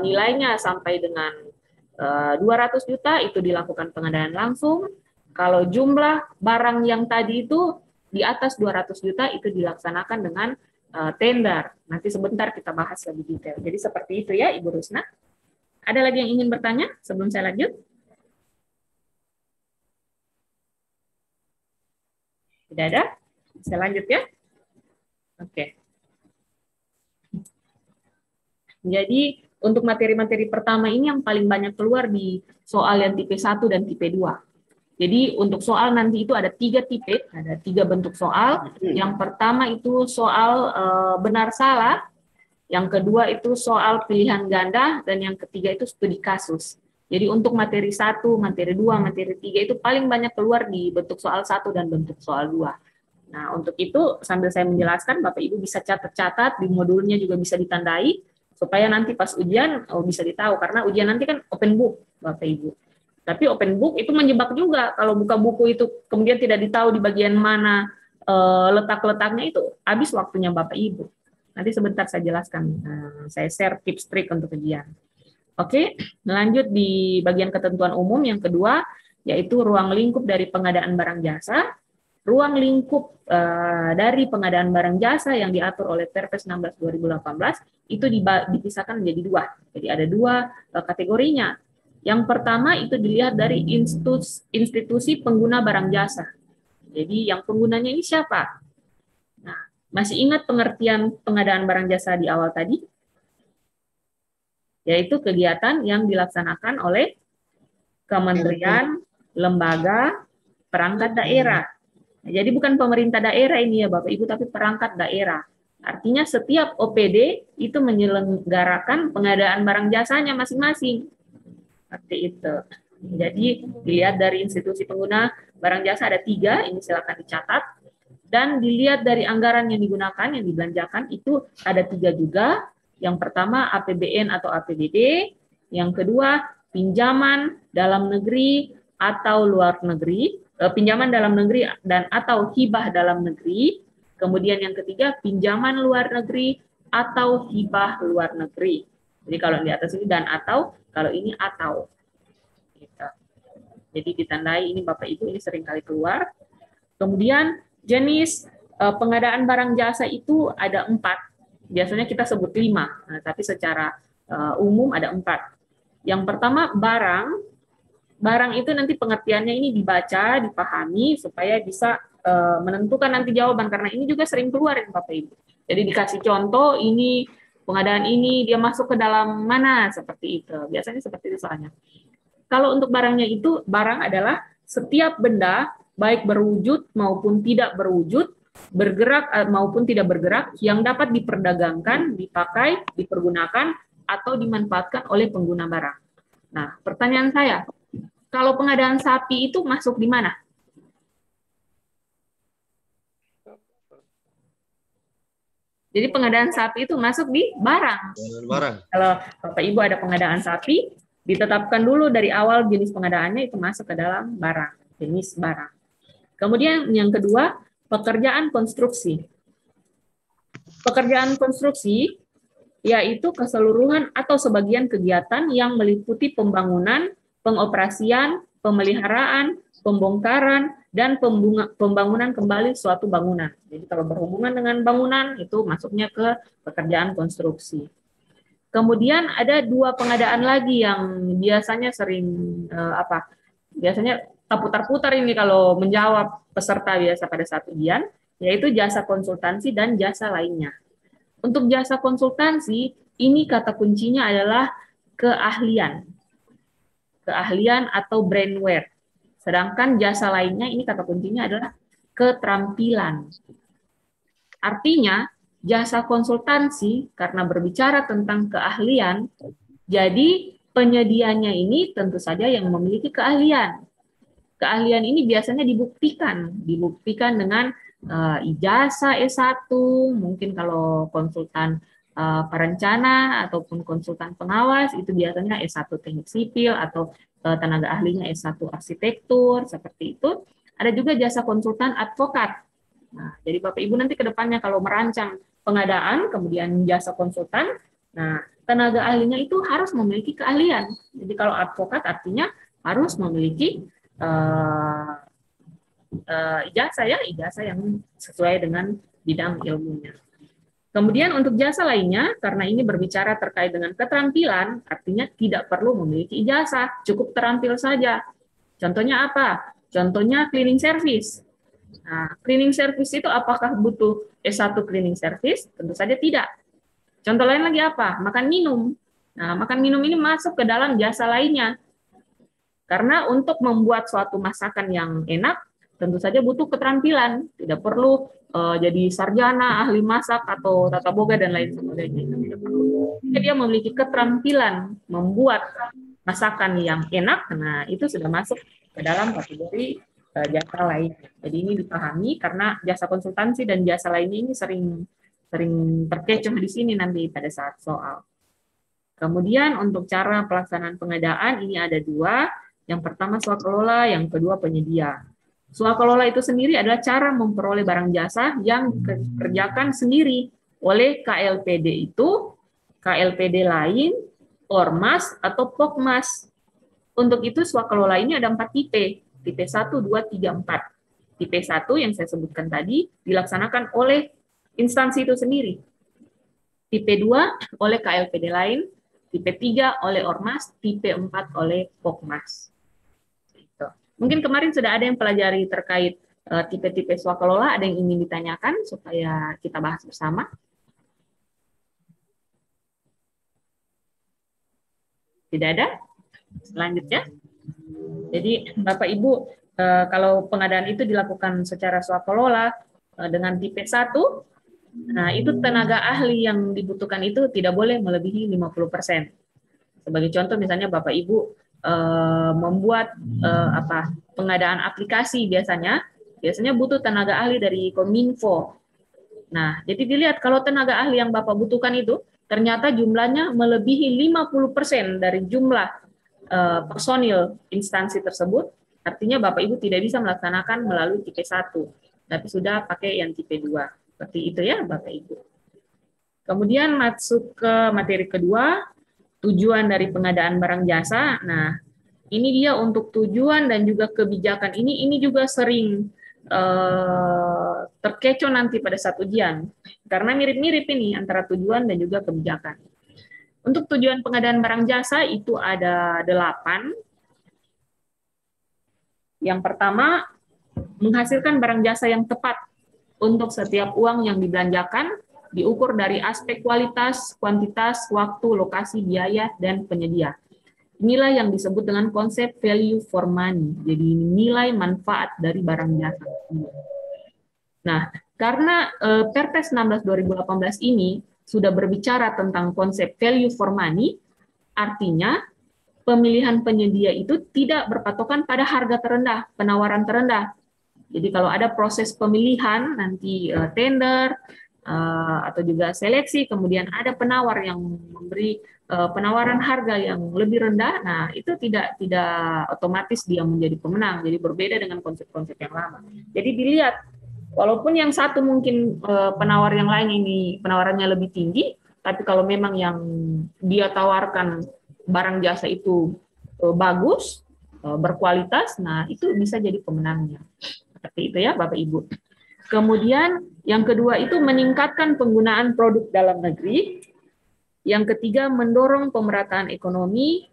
nilainya sampai dengan 200 juta itu dilakukan pengadaan langsung. Kalau jumlah barang yang tadi itu di atas 200 juta itu dilaksanakan dengan tender. Nanti sebentar kita bahas lebih detail. Jadi seperti itu ya Ibu Rusna. Ada lagi yang ingin bertanya sebelum saya lanjut? Tidak ada? Saya lanjut ya. Oke. Jadi untuk materi-materi pertama ini yang paling banyak keluar di soal yang tipe 1 dan tipe 2. Jadi untuk soal nanti itu ada 3 tipe, ada 3 bentuk soal. Yang pertama itu soal benar salah, yang kedua itu soal pilihan ganda, dan yang ketiga itu studi kasus. Jadi untuk materi 1, materi 2, materi 3 itu paling banyak keluar di bentuk soal 1 dan bentuk soal 2. Nah, untuk itu sambil saya menjelaskan, Bapak Ibu bisa catat-catat, di modulnya juga bisa ditandai, supaya nanti pas ujian bisa ditahu, karena ujian nanti kan open book, Bapak Ibu. Tapi open book itu menjebak juga, kalau buka buku itu kemudian tidak ditahu di bagian mana letak-letaknya, itu habis waktunya Bapak Ibu. Nanti sebentar saya jelaskan, saya share tips trik untuk ujian. Oke, lanjut di bagian ketentuan umum yang kedua, yaitu ruang lingkup dari pengadaan barang jasa. Ruang lingkup dari pengadaan barang jasa yang diatur oleh Perpres 16 2018 itu dipisahkan menjadi dua. Jadi ada dua kategorinya. Yang pertama itu dilihat dari institusi pengguna barang jasa. Jadi yang penggunanya ini siapa? Nah, masih ingat pengertian pengadaan barang jasa di awal tadi? Yaitu kegiatan yang dilaksanakan oleh kementerian, lembaga, perangkat daerah. Jadi bukan pemerintah daerah ini ya Bapak Ibu, tapi perangkat daerah. Artinya setiap OPD itu menyelenggarakan pengadaan barang jasanya masing-masing. Seperti itu. Jadi dilihat dari institusi pengguna barang jasa ada 3, ini silakan dicatat. Dan dilihat dari anggaran yang digunakan, yang dibelanjakan itu ada 3 juga. Yang pertama APBN atau APBD, yang kedua pinjaman dalam negeri atau luar negeri, pinjaman dalam negeri dan atau hibah dalam negeri. Kemudian yang ketiga pinjaman luar negeri atau hibah luar negeri. Jadi kalau di atas ini dan atau, kalau ini atau. Gitu. Jadi ditandai ini Bapak Ibu, ini sering kali keluar. Kemudian jenis pengadaan barang jasa itu ada 4. Biasanya kita sebut 5, nah, tapi secara umum ada 4. Yang pertama barang. Barang itu nanti pengertiannya ini dibaca, dipahami, supaya bisa menentukan nanti jawaban, karena ini juga sering keluar ya Bapak Ibu. Jadi dikasih contoh, ini pengadaan ini dia masuk ke dalam mana, seperti itu. Biasanya seperti itu soalnya. Kalau untuk barangnya itu, barang adalah setiap benda, baik berwujud maupun tidak berwujud, bergerak maupun tidak bergerak, yang dapat diperdagangkan, dipakai, dipergunakan, atau dimanfaatkan oleh pengguna barang. Nah, pertanyaan saya, kalau pengadaan sapi itu masuk di mana? Jadi pengadaan sapi itu masuk di barang. Kalau Bapak Ibu ada pengadaan sapi, ditetapkan dulu dari awal jenis pengadaannya itu masuk ke dalam barang, jenis barang. Kemudian yang kedua, pekerjaan konstruksi. Pekerjaan konstruksi yaitu keseluruhan atau sebagian kegiatan yang meliputi pembangunan, pengoperasian, pemeliharaan, pembongkaran, dan pembangunan kembali suatu bangunan. Jadi kalau berhubungan dengan bangunan itu masuknya ke pekerjaan konstruksi. Kemudian ada 2 pengadaan lagi yang biasanya sering biasanya putar-putar ini kalau menjawab peserta biasa pada saat ujian, yaitu jasa konsultansi dan jasa lainnya. Untuk jasa konsultansi ini kata kuncinya adalah keahlian. Keahlian atau brainware. Sedangkan jasa lainnya ini kata kuncinya adalah keterampilan. Artinya, jasa konsultansi karena berbicara tentang keahlian, jadi penyedianya ini tentu saja yang memiliki keahlian. Keahlian ini biasanya dibuktikan dengan ijazah S1, mungkin kalau konsultan perencana ataupun konsultan pengawas itu biasanya S1 teknik sipil atau tenaga ahlinya S1 arsitektur, seperti itu. Ada juga jasa konsultan advokat. Nah, jadi Bapak Ibu nanti ke depannya kalau merancang pengadaan, kemudian jasa konsultan, nah tenaga ahlinya itu harus memiliki keahlian. Jadi kalau advokat artinya harus memiliki ijazah yang sesuai dengan bidang ilmunya. Kemudian untuk jasa lainnya, karena ini berbicara terkait dengan keterampilan, artinya tidak perlu memiliki ijazah, cukup terampil saja. Contohnya apa? Contohnya cleaning service. Nah, cleaning service itu apakah butuh S1 cleaning service? Tentu saja tidak. Contoh lain lagi apa? Makan minum. Nah, makan minum ini masuk ke dalam jasa lainnya. Karena untuk membuat suatu masakan yang enak, tentu saja butuh keterampilan. Tidak perlu jadi sarjana, ahli masak, atau tata boga, dan lain sebagainya. Jika dia memiliki keterampilan membuat masakan yang enak, nah itu sudah masuk ke dalam kategori jasa lain. Jadi ini dipahami karena jasa konsultansi dan jasa lainnya ini sering terkecoh di sini nanti pada saat soal. Kemudian untuk cara pelaksanaan pengadaan ini ada 2. Yang pertama swakelola, yang kedua penyedia. Swakelola itu sendiri adalah cara memperoleh barang jasa yang dikerjakan sendiri oleh KLPD itu, KLPD lain, Ormas, atau Pokmas. Untuk itu swakelola ini ada 4 tipe. Tipe 1, 2, 3, 4. Tipe 1 yang saya sebutkan tadi dilaksanakan oleh instansi itu sendiri. Tipe 2 oleh KLPD lain, tipe 3 oleh Ormas, tipe 4 oleh Pokmas. Gitu. Mungkin kemarin sudah ada yang pelajari terkait tipe-tipe swakelola, ada yang ingin ditanyakan supaya kita bahas bersama. Tidak ada? Selanjutnya. Jadi Bapak Ibu, kalau pengadaan itu dilakukan secara swakelola dengan tipe 1, nah itu tenaga ahli yang dibutuhkan itu tidak boleh melebihi 50%. Sebagai contoh misalnya Bapak Ibu membuat pengadaan aplikasi biasanya butuh tenaga ahli dari Kominfo. Nah, jadi dilihat kalau tenaga ahli yang Bapak butuhkan itu ternyata jumlahnya melebihi 50% dari jumlah personil instansi tersebut, artinya Bapak Ibu tidak bisa melaksanakan melalui tipe 1, tapi sudah pakai yang tipe 2. Seperti itu ya Bapak Ibu. Kemudian masuk ke materi kedua, tujuan dari pengadaan barang jasa. Nah, ini dia untuk tujuan dan juga kebijakan ini juga sering terkecoh nanti pada saat ujian. Karena mirip-mirip ini antara tujuan dan juga kebijakan. Untuk tujuan pengadaan barang jasa itu ada 8. Yang pertama, menghasilkan barang jasa yang tepat untuk setiap uang yang dibelanjakan, diukur dari aspek kualitas, kuantitas, waktu, lokasi, biaya, dan penyedia. Inilah yang disebut dengan konsep value for money, jadi nilai manfaat dari barang jasa. Nah, karena Perpres 16/2018 ini sudah berbicara tentang konsep value for money, artinya pemilihan penyedia itu tidak berpatokan pada harga terendah, penawaran terendah. Jadi kalau ada proses pemilihan, nanti tender, atau juga seleksi, kemudian ada penawar yang memberi penawaran harga yang lebih rendah, nah itu tidak otomatis dia menjadi pemenang, jadi berbeda dengan konsep-konsep yang lama. Jadi dilihat, walaupun yang satu mungkin penawar yang lain ini penawarannya lebih tinggi, tapi kalau memang yang dia tawarkan barang jasa itu bagus, berkualitas, nah itu bisa jadi pemenangnya. Seperti itu ya Bapak Ibu. Kemudian yang kedua itu meningkatkan penggunaan produk dalam negeri. Yang ketiga mendorong pemerataan ekonomi,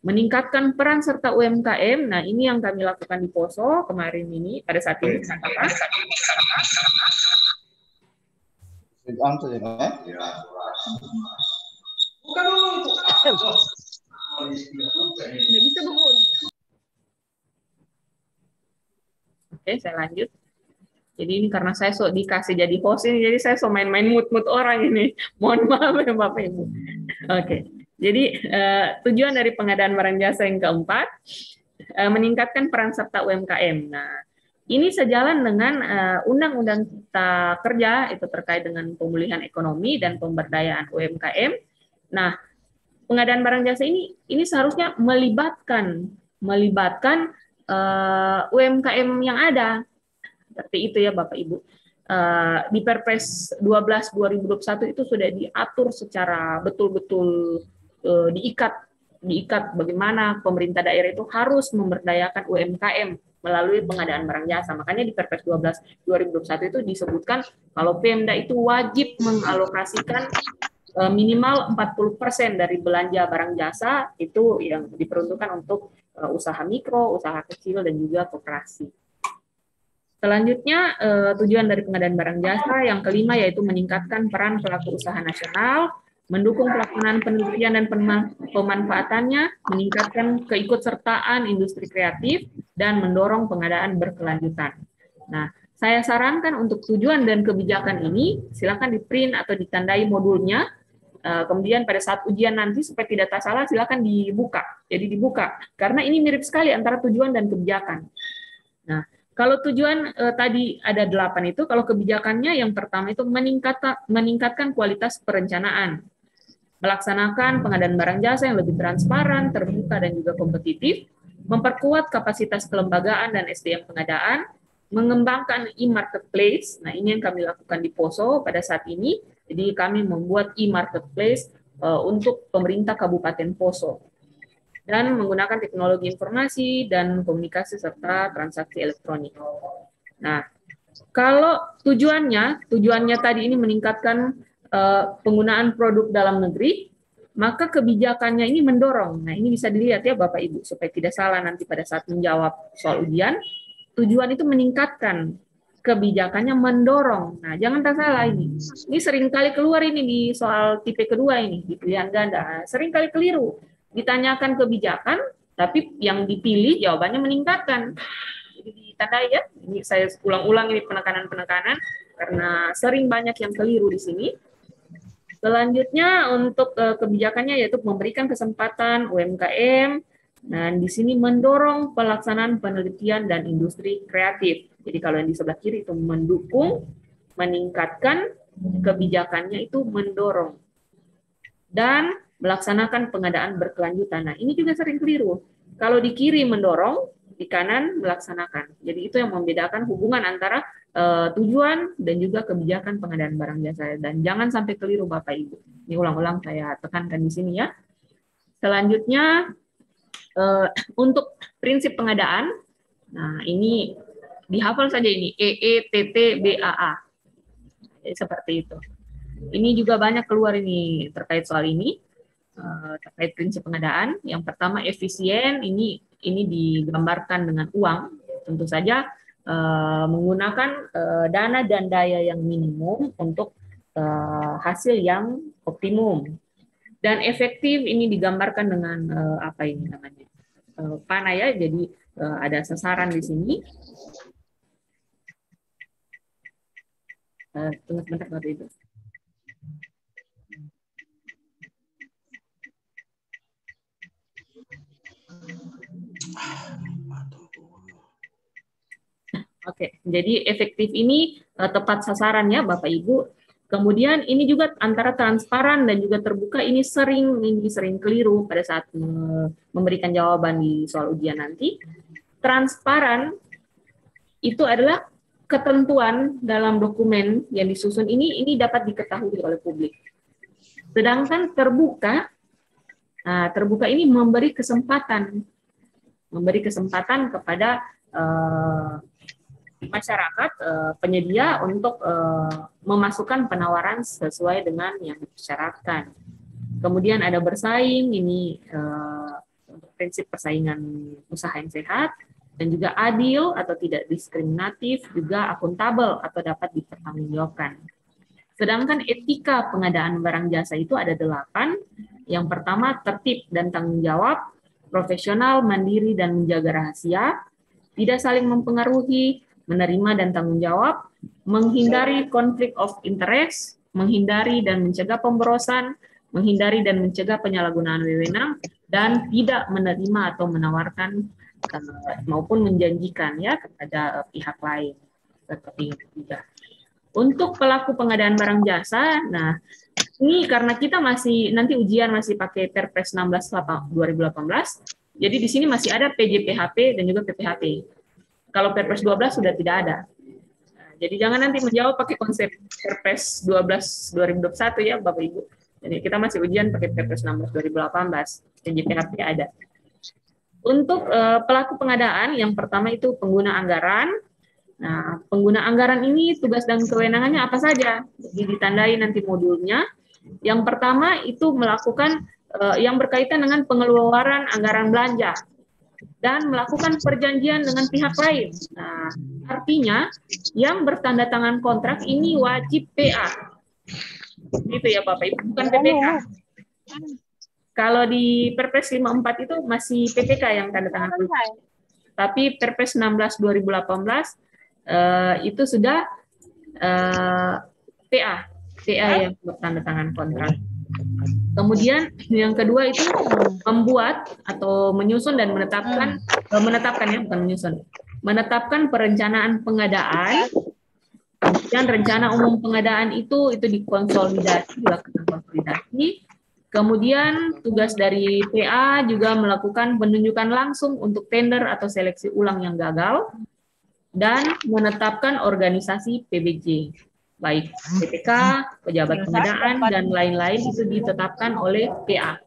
meningkatkan peran serta UMKM. Nah ini yang kami lakukan di POSO kemarin ini pada saat ini. Bisa bangun. Oke, saya lanjut. Jadi ini karena saya dikasih jadi host ini, jadi saya main-main mood orang ini. Mohon maaf ya Bapak Ibu. Oke, jadi tujuan dari pengadaan barang jasa yang keempat, meningkatkan peran serta UMKM. Nah, ini sejalan dengan Undang-Undang Cipta Kerja itu terkait dengan pemulihan ekonomi dan pemberdayaan UMKM. Nah, pengadaan barang jasa ini seharusnya melibatkan UMKM yang ada. Seperti itu ya Bapak Ibu. Di Perpres 12/2021 itu sudah diatur secara betul-betul diikat bagaimana pemerintah daerah itu harus memberdayakan UMKM melalui pengadaan barang jasa. Makanya di Perpres 12/2021 itu disebutkan kalau Pemda itu wajib mengalokasikan minimal 40% dari belanja barang jasa itu yang diperuntukkan untuk usaha mikro, usaha kecil, dan juga koperasi. Selanjutnya, tujuan dari pengadaan barang jasa yang kelima yaitu meningkatkan peran pelaku usaha nasional, mendukung pelaksanaan penelitian dan pemanfaatannya, meningkatkan keikutsertaan industri kreatif, dan mendorong pengadaan berkelanjutan. Nah, saya sarankan untuk tujuan dan kebijakan ini, silakan di-print atau ditandai modulnya, kemudian pada saat ujian nanti supaya tidak salah, silakan dibuka. Jadi dibuka, karena ini mirip sekali antara tujuan dan kebijakan. Nah, Kalau tujuan tadi ada 8 itu, kalau kebijakannya yang pertama itu meningkatkan kualitas perencanaan, melaksanakan pengadaan barang jasa yang lebih transparan, terbuka, dan juga kompetitif, memperkuat kapasitas kelembagaan dan SDM pengadaan, mengembangkan e-marketplace. Nah, ini yang kami lakukan di Poso pada saat ini. Jadi kami membuat e-marketplace untuk pemerintah Kabupaten Poso dan menggunakan teknologi informasi dan komunikasi serta transaksi elektronik. Nah, kalau tujuannya tadi ini meningkatkan penggunaan produk dalam negeri, maka kebijakannya ini mendorong. Nah, ini bisa dilihat ya Bapak Ibu, supaya tidak salah nanti pada saat menjawab soal ujian. Tujuan itu meningkatkan, kebijakannya mendorong. Nah, jangan tak salah ini. Ini sering kali keluar ini di soal tipe kedua ini, di pilihan ganda. Sering kali keliru. Ditanyakan kebijakan, tapi yang dipilih jawabannya meningkatkan. Jadi ditandai ya. Ini saya ulang-ulang ini penekanan-penekanan, karena sering banyak yang keliru di sini. Selanjutnya untuk kebijakannya yaitu memberikan kesempatan UMKM. Nah, di sini mendorong pelaksanaan penelitian dan industri kreatif. Jadi kalau yang di sebelah kiri itu mendukung, meningkatkan, kebijakannya itu mendorong. Dan melaksanakan pengadaan berkelanjutan. Nah, ini juga sering keliru. Kalau di kiri mendorong, di kanan melaksanakan. Jadi itu yang membedakan hubungan antara tujuan dan juga kebijakan pengadaan barang jasa. Dan jangan sampai keliru Bapak Ibu. Ini ulang-ulang saya tekankan di sini ya. Selanjutnya, untuk prinsip pengadaan, nah ini dihafal saja ini, EETTBAA. Jadi seperti itu. Ini juga banyak keluar ini terkait soal ini, terkait prinsip pengadaan. Yang pertama efisien, ini digambarkan dengan uang, tentu saja menggunakan dana dan daya yang minimum untuk hasil yang optimum. Dan efektif ini digambarkan dengan apa ini namanya? Panah ya, jadi ada sasaran di sini. Tunggu sebentar Bapak Ibu. Oke, jadi efektif ini tepat sasaran ya Bapak Ibu. Kemudian ini juga antara transparan dan juga terbuka, ini sering keliru pada saat memberikan jawaban di soal ujian nanti. Transparan itu adalah ketentuan dalam dokumen yang disusun ini dapat diketahui oleh publik. Sedangkan terbuka ini memberi kesempatan kepada masyarakat penyedia untuk memasukkan penawaran sesuai dengan yang disyaratkan. Kemudian ada bersaing, ini untuk prinsip persaingan usaha yang sehat, dan juga adil atau tidak diskriminatif, juga akuntabel atau dapat dipertanggungjawabkan. Sedangkan etika pengadaan barang jasa itu ada 8. Yang pertama, tertib dan tanggung jawab, profesional, mandiri, dan menjaga rahasia, tidak saling mempengaruhi, menerima dan tanggung jawab, menghindari konflik of interest, menghindari dan mencegah pemborosan, menghindari dan mencegah penyalahgunaan wewenang, dan tidak menerima atau menawarkan maupun menjanjikan ya kepada pihak lain. Seperti itu. Untuk pelaku pengadaan barang jasa, nah ini karena kita masih nanti ujian masih pakai Perpres 16 2018, jadi di sini masih ada PJPHP dan juga PPHP. Kalau Perpres 12 sudah tidak ada. Nah, jadi jangan nanti menjawab pakai konsep Perpres 12 2021 ya Bapak Ibu. Jadi kita masih ujian pakai Perpres 16 2018. PJPHP ada. Untuk pelaku pengadaan, yang pertama itu pengguna anggaran. Nah, pengguna anggaran ini tugas dan kewenangannya apa saja? Jadi ditandai nanti modulnya. Yang pertama itu melakukan yang berkaitan dengan pengeluaran anggaran belanja dan melakukan perjanjian dengan pihak lain. Nah, artinya yang bertanda tangan kontrak ini wajib PA. Gitu ya Bapak Ibu, bukan PPK. Kalau di Perpres 54 itu masih PPK yang tanda tangan kontrak. Tapi Perpres 16 2018 itu sudah PA yang bertanda tangan kontrak. Kemudian yang kedua itu membuat atau menyusun dan menetapkan ya, bukan menyusun, menetapkan perencanaan pengadaan, dan rencana umum pengadaan itu dikonsolidasi, dilakukan konsolidasi. Kemudian tugas dari PA juga melakukan penunjukan langsung untuk tender atau seleksi ulang yang gagal, dan menetapkan organisasi PBJ, baik PPK, pejabat pengadaan, dan lain-lain itu ditetapkan oleh PA.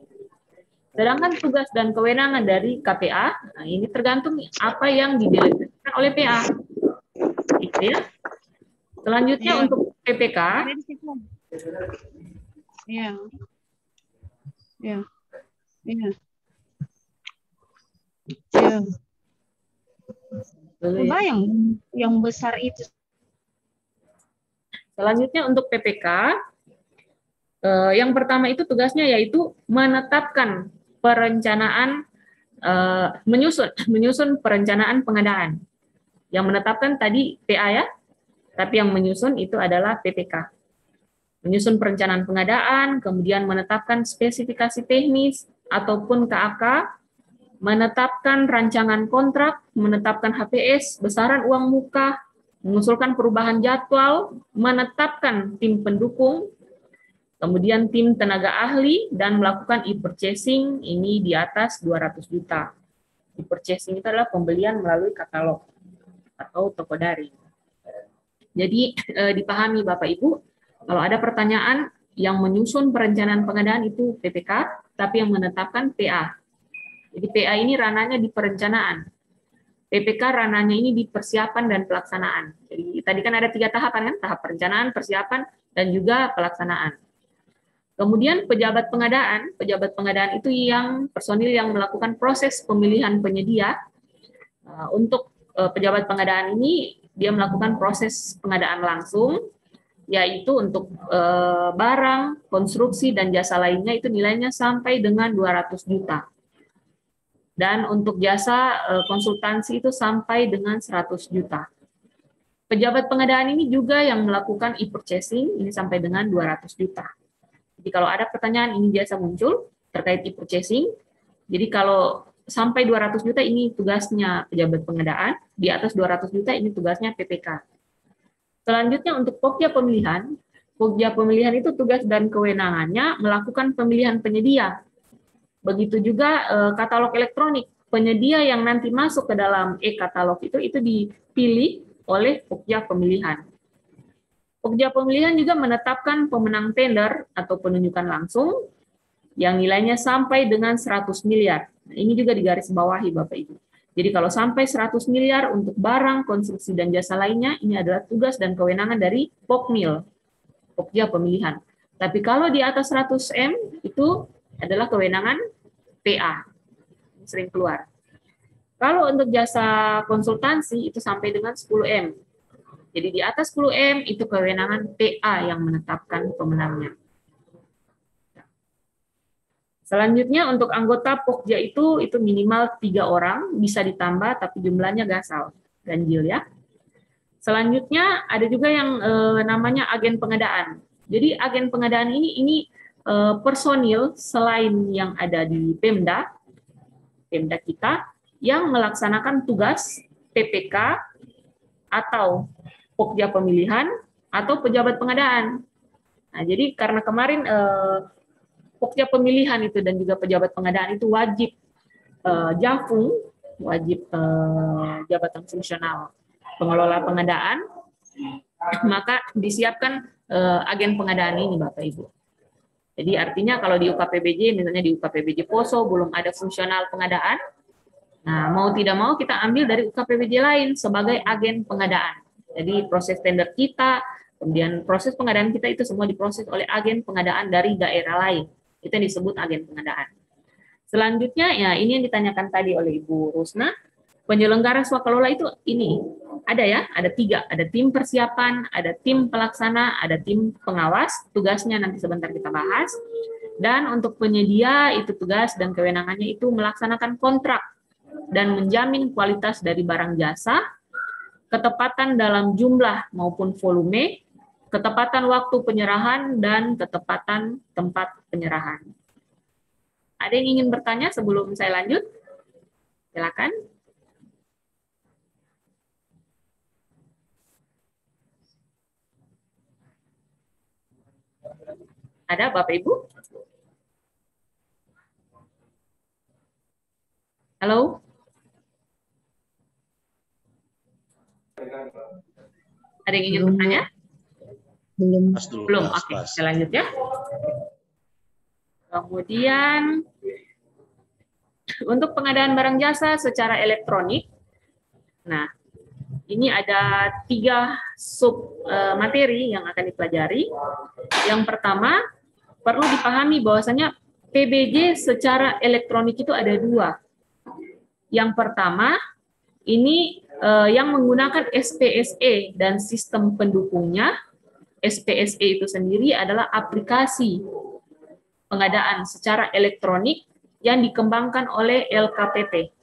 Sedangkan tugas dan kewenangan dari KPA, nah ini tergantung apa yang didelegasikan oleh PA. Gitu ya. Selanjutnya untuk PPK. Iya. Ya. Iya. Ya. Coba yang besar itu. Selanjutnya untuk PPK, yang pertama itu tugasnya yaitu menetapkan perencanaan, menyusun perencanaan pengadaan. Yang menetapkan tadi PA ya, tapi yang menyusun itu adalah PPK. Menyusun perencanaan pengadaan, kemudian menetapkan spesifikasi teknis ataupun KAK, menetapkan rancangan kontrak, menetapkan HPS, besaran uang muka, mengusulkan perubahan jadwal, menetapkan tim pendukung, kemudian tim tenaga ahli, dan melakukan e-purchasing ini di atas 200 juta. E-purchasing itu adalah pembelian melalui katalog atau toko daring. Jadi dipahami Bapak Ibu, kalau ada pertanyaan yang menyusun perencanaan pengadaan itu PPK, tapi yang menetapkan PA. Jadi PA ini ranahnya di perencanaan. PPK ranahnya ini di persiapan dan pelaksanaan. Jadi tadi kan ada 3 tahapan kan, tahap perencanaan, persiapan, dan juga pelaksanaan. Kemudian pejabat pengadaan itu yang personil yang melakukan proses pemilihan penyedia. Untuk pejabat pengadaan ini dia melakukan proses pengadaan langsung, yaitu untuk barang, konstruksi, dan jasa lainnya itu nilainya sampai dengan 200 juta. Dan untuk jasa konsultansi itu sampai dengan 100 juta. Pejabat pengadaan ini juga yang melakukan e-purchasing, ini sampai dengan 200 juta. Jadi kalau ada pertanyaan ini biasa muncul terkait e-purchasing, jadi kalau sampai 200 juta ini tugasnya pejabat pengadaan, di atas 200 juta ini tugasnya PPK. Selanjutnya untuk Pokja pemilihan itu tugas dan kewenangannya melakukan pemilihan penyedia. Begitu juga katalog elektronik, penyedia yang nanti masuk ke dalam e-katalog itu dipilih oleh Pokja pemilihan. Pokja pemilihan juga menetapkan pemenang tender atau penunjukan langsung yang nilainya sampai dengan 100 miliar. Nah, ini juga digarisbawahi Bapak Ibu. Jadi kalau sampai 100 miliar untuk barang, konstruksi, dan jasa lainnya, ini adalah tugas dan kewenangan dari Pokmil, Pokja pemilihan. Tapi kalau di atas 100 M, itu adalah kewenangan PA, sering keluar. Kalau untuk jasa konsultansi, itu sampai dengan 10 M. Jadi di atas 10 M, itu kewenangan PA yang menetapkan pemenangnya. Selanjutnya untuk anggota Pokja itu minimal 3 orang, bisa ditambah tapi jumlahnya ganjil ya. Selanjutnya ada juga yang namanya agen pengadaan. Jadi agen pengadaan ini personil selain yang ada di Pemda kita yang melaksanakan tugas PPK atau Pokja pemilihan atau pejabat pengadaan. Nah, jadi karena kemarin Pokja pemilihan itu dan juga pejabat pengadaan itu wajib jafung, wajib jabatan fungsional pengelola pengadaan, maka disiapkan agen pengadaan ini Bapak Ibu. Jadi artinya kalau di UKPBJ, misalnya di UKPBJ Poso belum ada fungsional pengadaan, nah mau tidak mau kita ambil dari UKPBJ lain sebagai agen pengadaan. Jadi proses tender kita, kemudian proses pengadaan kita itu semua diproses oleh agen pengadaan dari daerah lain. Itu yang disebut agen pengadaan. Selanjutnya, ya ini yang ditanyakan tadi oleh Ibu Rusna, penyelenggara swakelola itu ini, ada ya, ada 3, ada tim persiapan, ada tim pelaksana, ada tim pengawas, tugasnya nanti sebentar kita bahas, dan untuk penyedia itu tugas dan kewenangannya itu melaksanakan kontrak dan menjamin kualitas dari barang jasa, ketepatan dalam jumlah maupun volume, ketepatan waktu penyerahan, dan ketepatan tempat penyerahan. Ada yang ingin bertanya sebelum saya lanjut? Silakan. Ada Bapak Ibu? Halo? Ada yang ingin bertanya? Belum. Belum. Oke, kita lanjut ya. Kemudian untuk pengadaan barang jasa secara elektronik, nah ini ada 3 sub materi yang akan dipelajari. Yang pertama, perlu dipahami bahwasanya PBJ secara elektronik itu ada 2. Yang pertama, ini yang menggunakan SPSE dan sistem pendukungnya. SPSE itu sendiri adalah aplikasi pengadaan secara elektronik yang dikembangkan oleh LKPP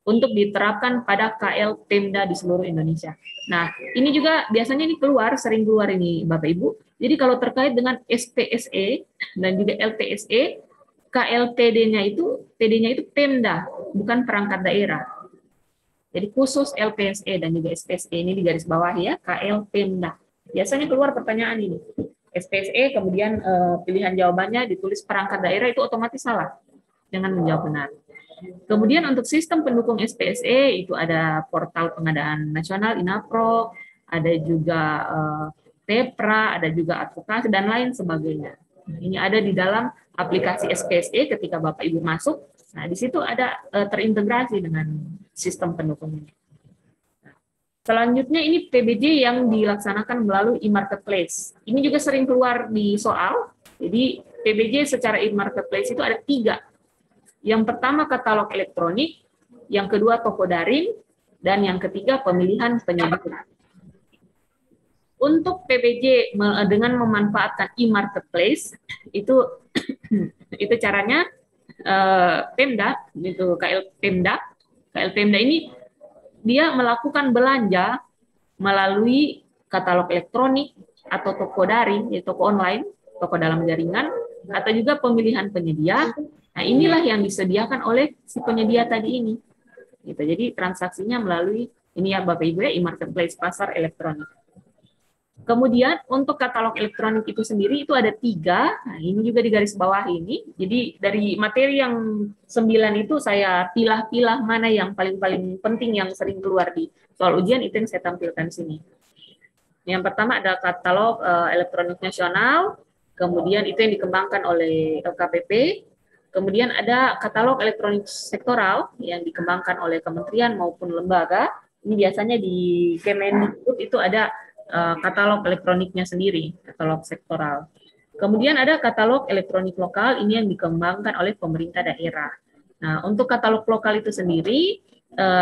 untuk diterapkan pada KL Pemda di seluruh Indonesia. Nah, ini juga biasanya ini sering keluar ini Bapak Ibu. Jadi kalau terkait dengan SPSE dan juga LTSE, KLPD-nya itu Pemda, bukan perangkat daerah. Jadi khusus LPSE dan juga SPSE ini di garis bawah ya, KL Pemda. Biasanya keluar pertanyaan ini. SPSE, kemudian pilihan jawabannya ditulis perangkat daerah, itu otomatis salah dengan menjawab benar. Kemudian untuk sistem pendukung SPSE itu ada portal pengadaan nasional INAPRO, ada juga TEPRA, ada juga advokasi dan lain sebagainya. Ini ada di dalam aplikasi SPSE ketika Bapak Ibu masuk. Nah, di situ ada terintegrasi dengan sistem pendukungnya. Selanjutnya ini PBJ yang dilaksanakan melalui e-marketplace. Ini juga sering keluar di soal. Jadi PBJ secara e-marketplace itu ada 3. Yang pertama katalog elektronik, yang kedua toko daring, dan yang ketiga pemilihan penyedia. Untuk PBJ dengan memanfaatkan e-marketplace itu caranya Pemda, itu KL Pemda ini dia melakukan belanja melalui katalog elektronik atau toko daring, yaitu toko online, toko dalam jaringan, atau juga pemilihan penyedia. Nah, inilah yang disediakan oleh si penyedia tadi ini. Gitu. Jadi transaksinya melalui ini ya Bapak Ibu ya, e-marketplace, pasar elektronik. Kemudian untuk katalog elektronik itu sendiri itu ada 3. Nah, ini juga di garis bawah ini. Jadi dari materi yang 9 itu saya pilah-pilah mana yang paling penting yang sering keluar di soal ujian, itu yang saya tampilkan di sini. Yang pertama ada katalog elektronik nasional, kemudian itu yang dikembangkan oleh LKPP. Kemudian ada katalog elektronik sektoral yang dikembangkan oleh kementerian maupun lembaga. Ini biasanya di Kemendikbud itu ada katalog elektroniknya sendiri, katalog sektoral. Kemudian ada katalog elektronik lokal, ini yang dikembangkan oleh pemerintah daerah. Nah, untuk katalog lokal itu sendiri,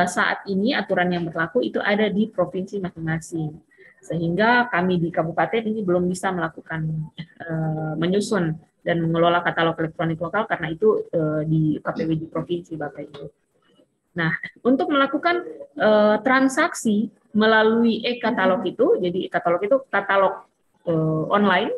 saat ini aturan yang berlaku itu ada di provinsi masing-masing. Sehingga kami di kabupaten ini belum bisa melakukan menyusun dan mengelola katalog elektronik lokal karena itu di KPWJ provinsi Bapak Ibu. Nah, untuk melakukan transaksi melalui e-katalog itu, jadi e-katalog itu katalog online,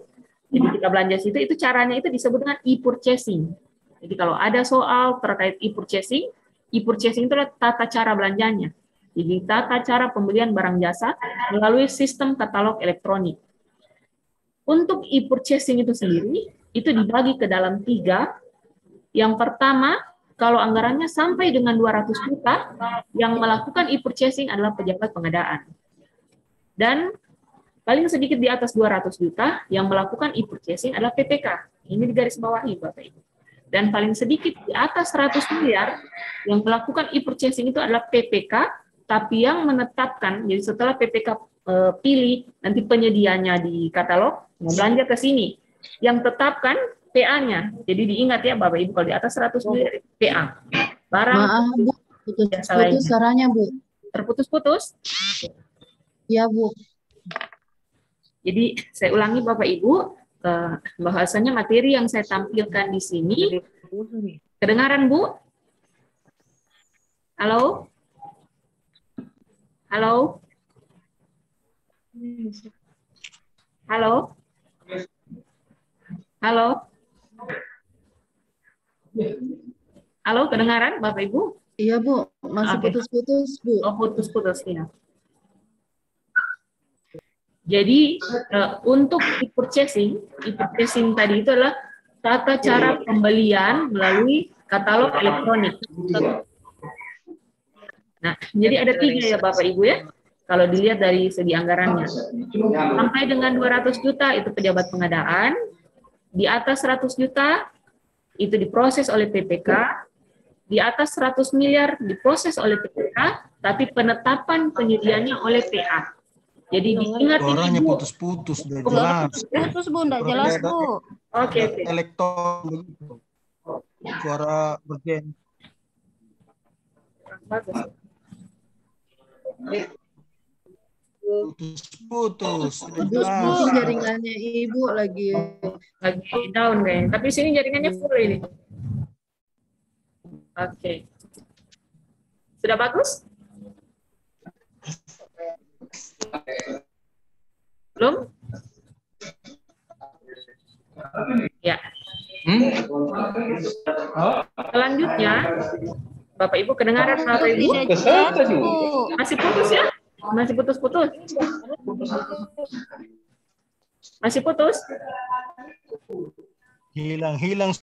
jadi kita belanja situ, itu caranya itu disebut dengan e-purchasing. Jadi kalau ada soal terkait e-purchasing itu adalah tata cara belanjanya. Jadi tata cara pembelian barang jasa melalui sistem katalog elektronik. Untuk e-purchasing itu sendiri, itu dibagi ke dalam 3. Yang pertama, kalau anggarannya sampai dengan 200 juta, yang melakukan e-purchasing adalah pejabat pengadaan. Dan paling sedikit di atas 200 juta, yang melakukan e-purchasing adalah PPK. Ini di garis bawahi, Bapak Ibu. Dan paling sedikit di atas 100 miliar, yang melakukan e-purchasing itu adalah PPK, tapi yang menetapkan, jadi setelah PPK pilih, nanti penyedianya di katalog, mau belanja ke sini. Yang tetapkan PA-nya. Jadi diingat ya Bapak Ibu, kalau di atas 100 miliar PA. Barang maaf Bu, putus suaranya Bu. Terputus-putus? Iya Bu. Jadi saya ulangi Bapak Ibu, bahwasanya materi yang saya tampilkan di sini, kedengaran Bu? Halo? Halo? Halo? Halo? Halo, kedengaran Bapak Ibu? Iya Bu, masih putus-putus Bu. Oh, putus-putus ya. Jadi untuk e-purchasing tadi itu adalah tata cara pembelian melalui katalog elektronik. Nah, jadi ada 3 ya Bapak Ibu ya. Kalau dilihat dari segi anggarannya. Sampai dengan 200 juta itu pejabat pengadaan, di atas 100 juta itu diproses oleh PPK, di atas 100 miliar diproses oleh PPK, tapi penetapan penyediaannya oleh PA. Jadi diingat suaranya putus-putus, udah jelas. Putus Bu, enggak jelas Bu. Oke. Elektron suara bergen. Bagus. Putus-putus. Putus jaringannya Ibu lagi down kayaknya. Tapi sini jaringannya full ini. Oke. Sudah bagus? Belum? Ya. Selanjutnya, Bapak Ibu kedengaran Bapak Ibu? Masih putus ya? Masih putus-putus? Masih putus? Hilang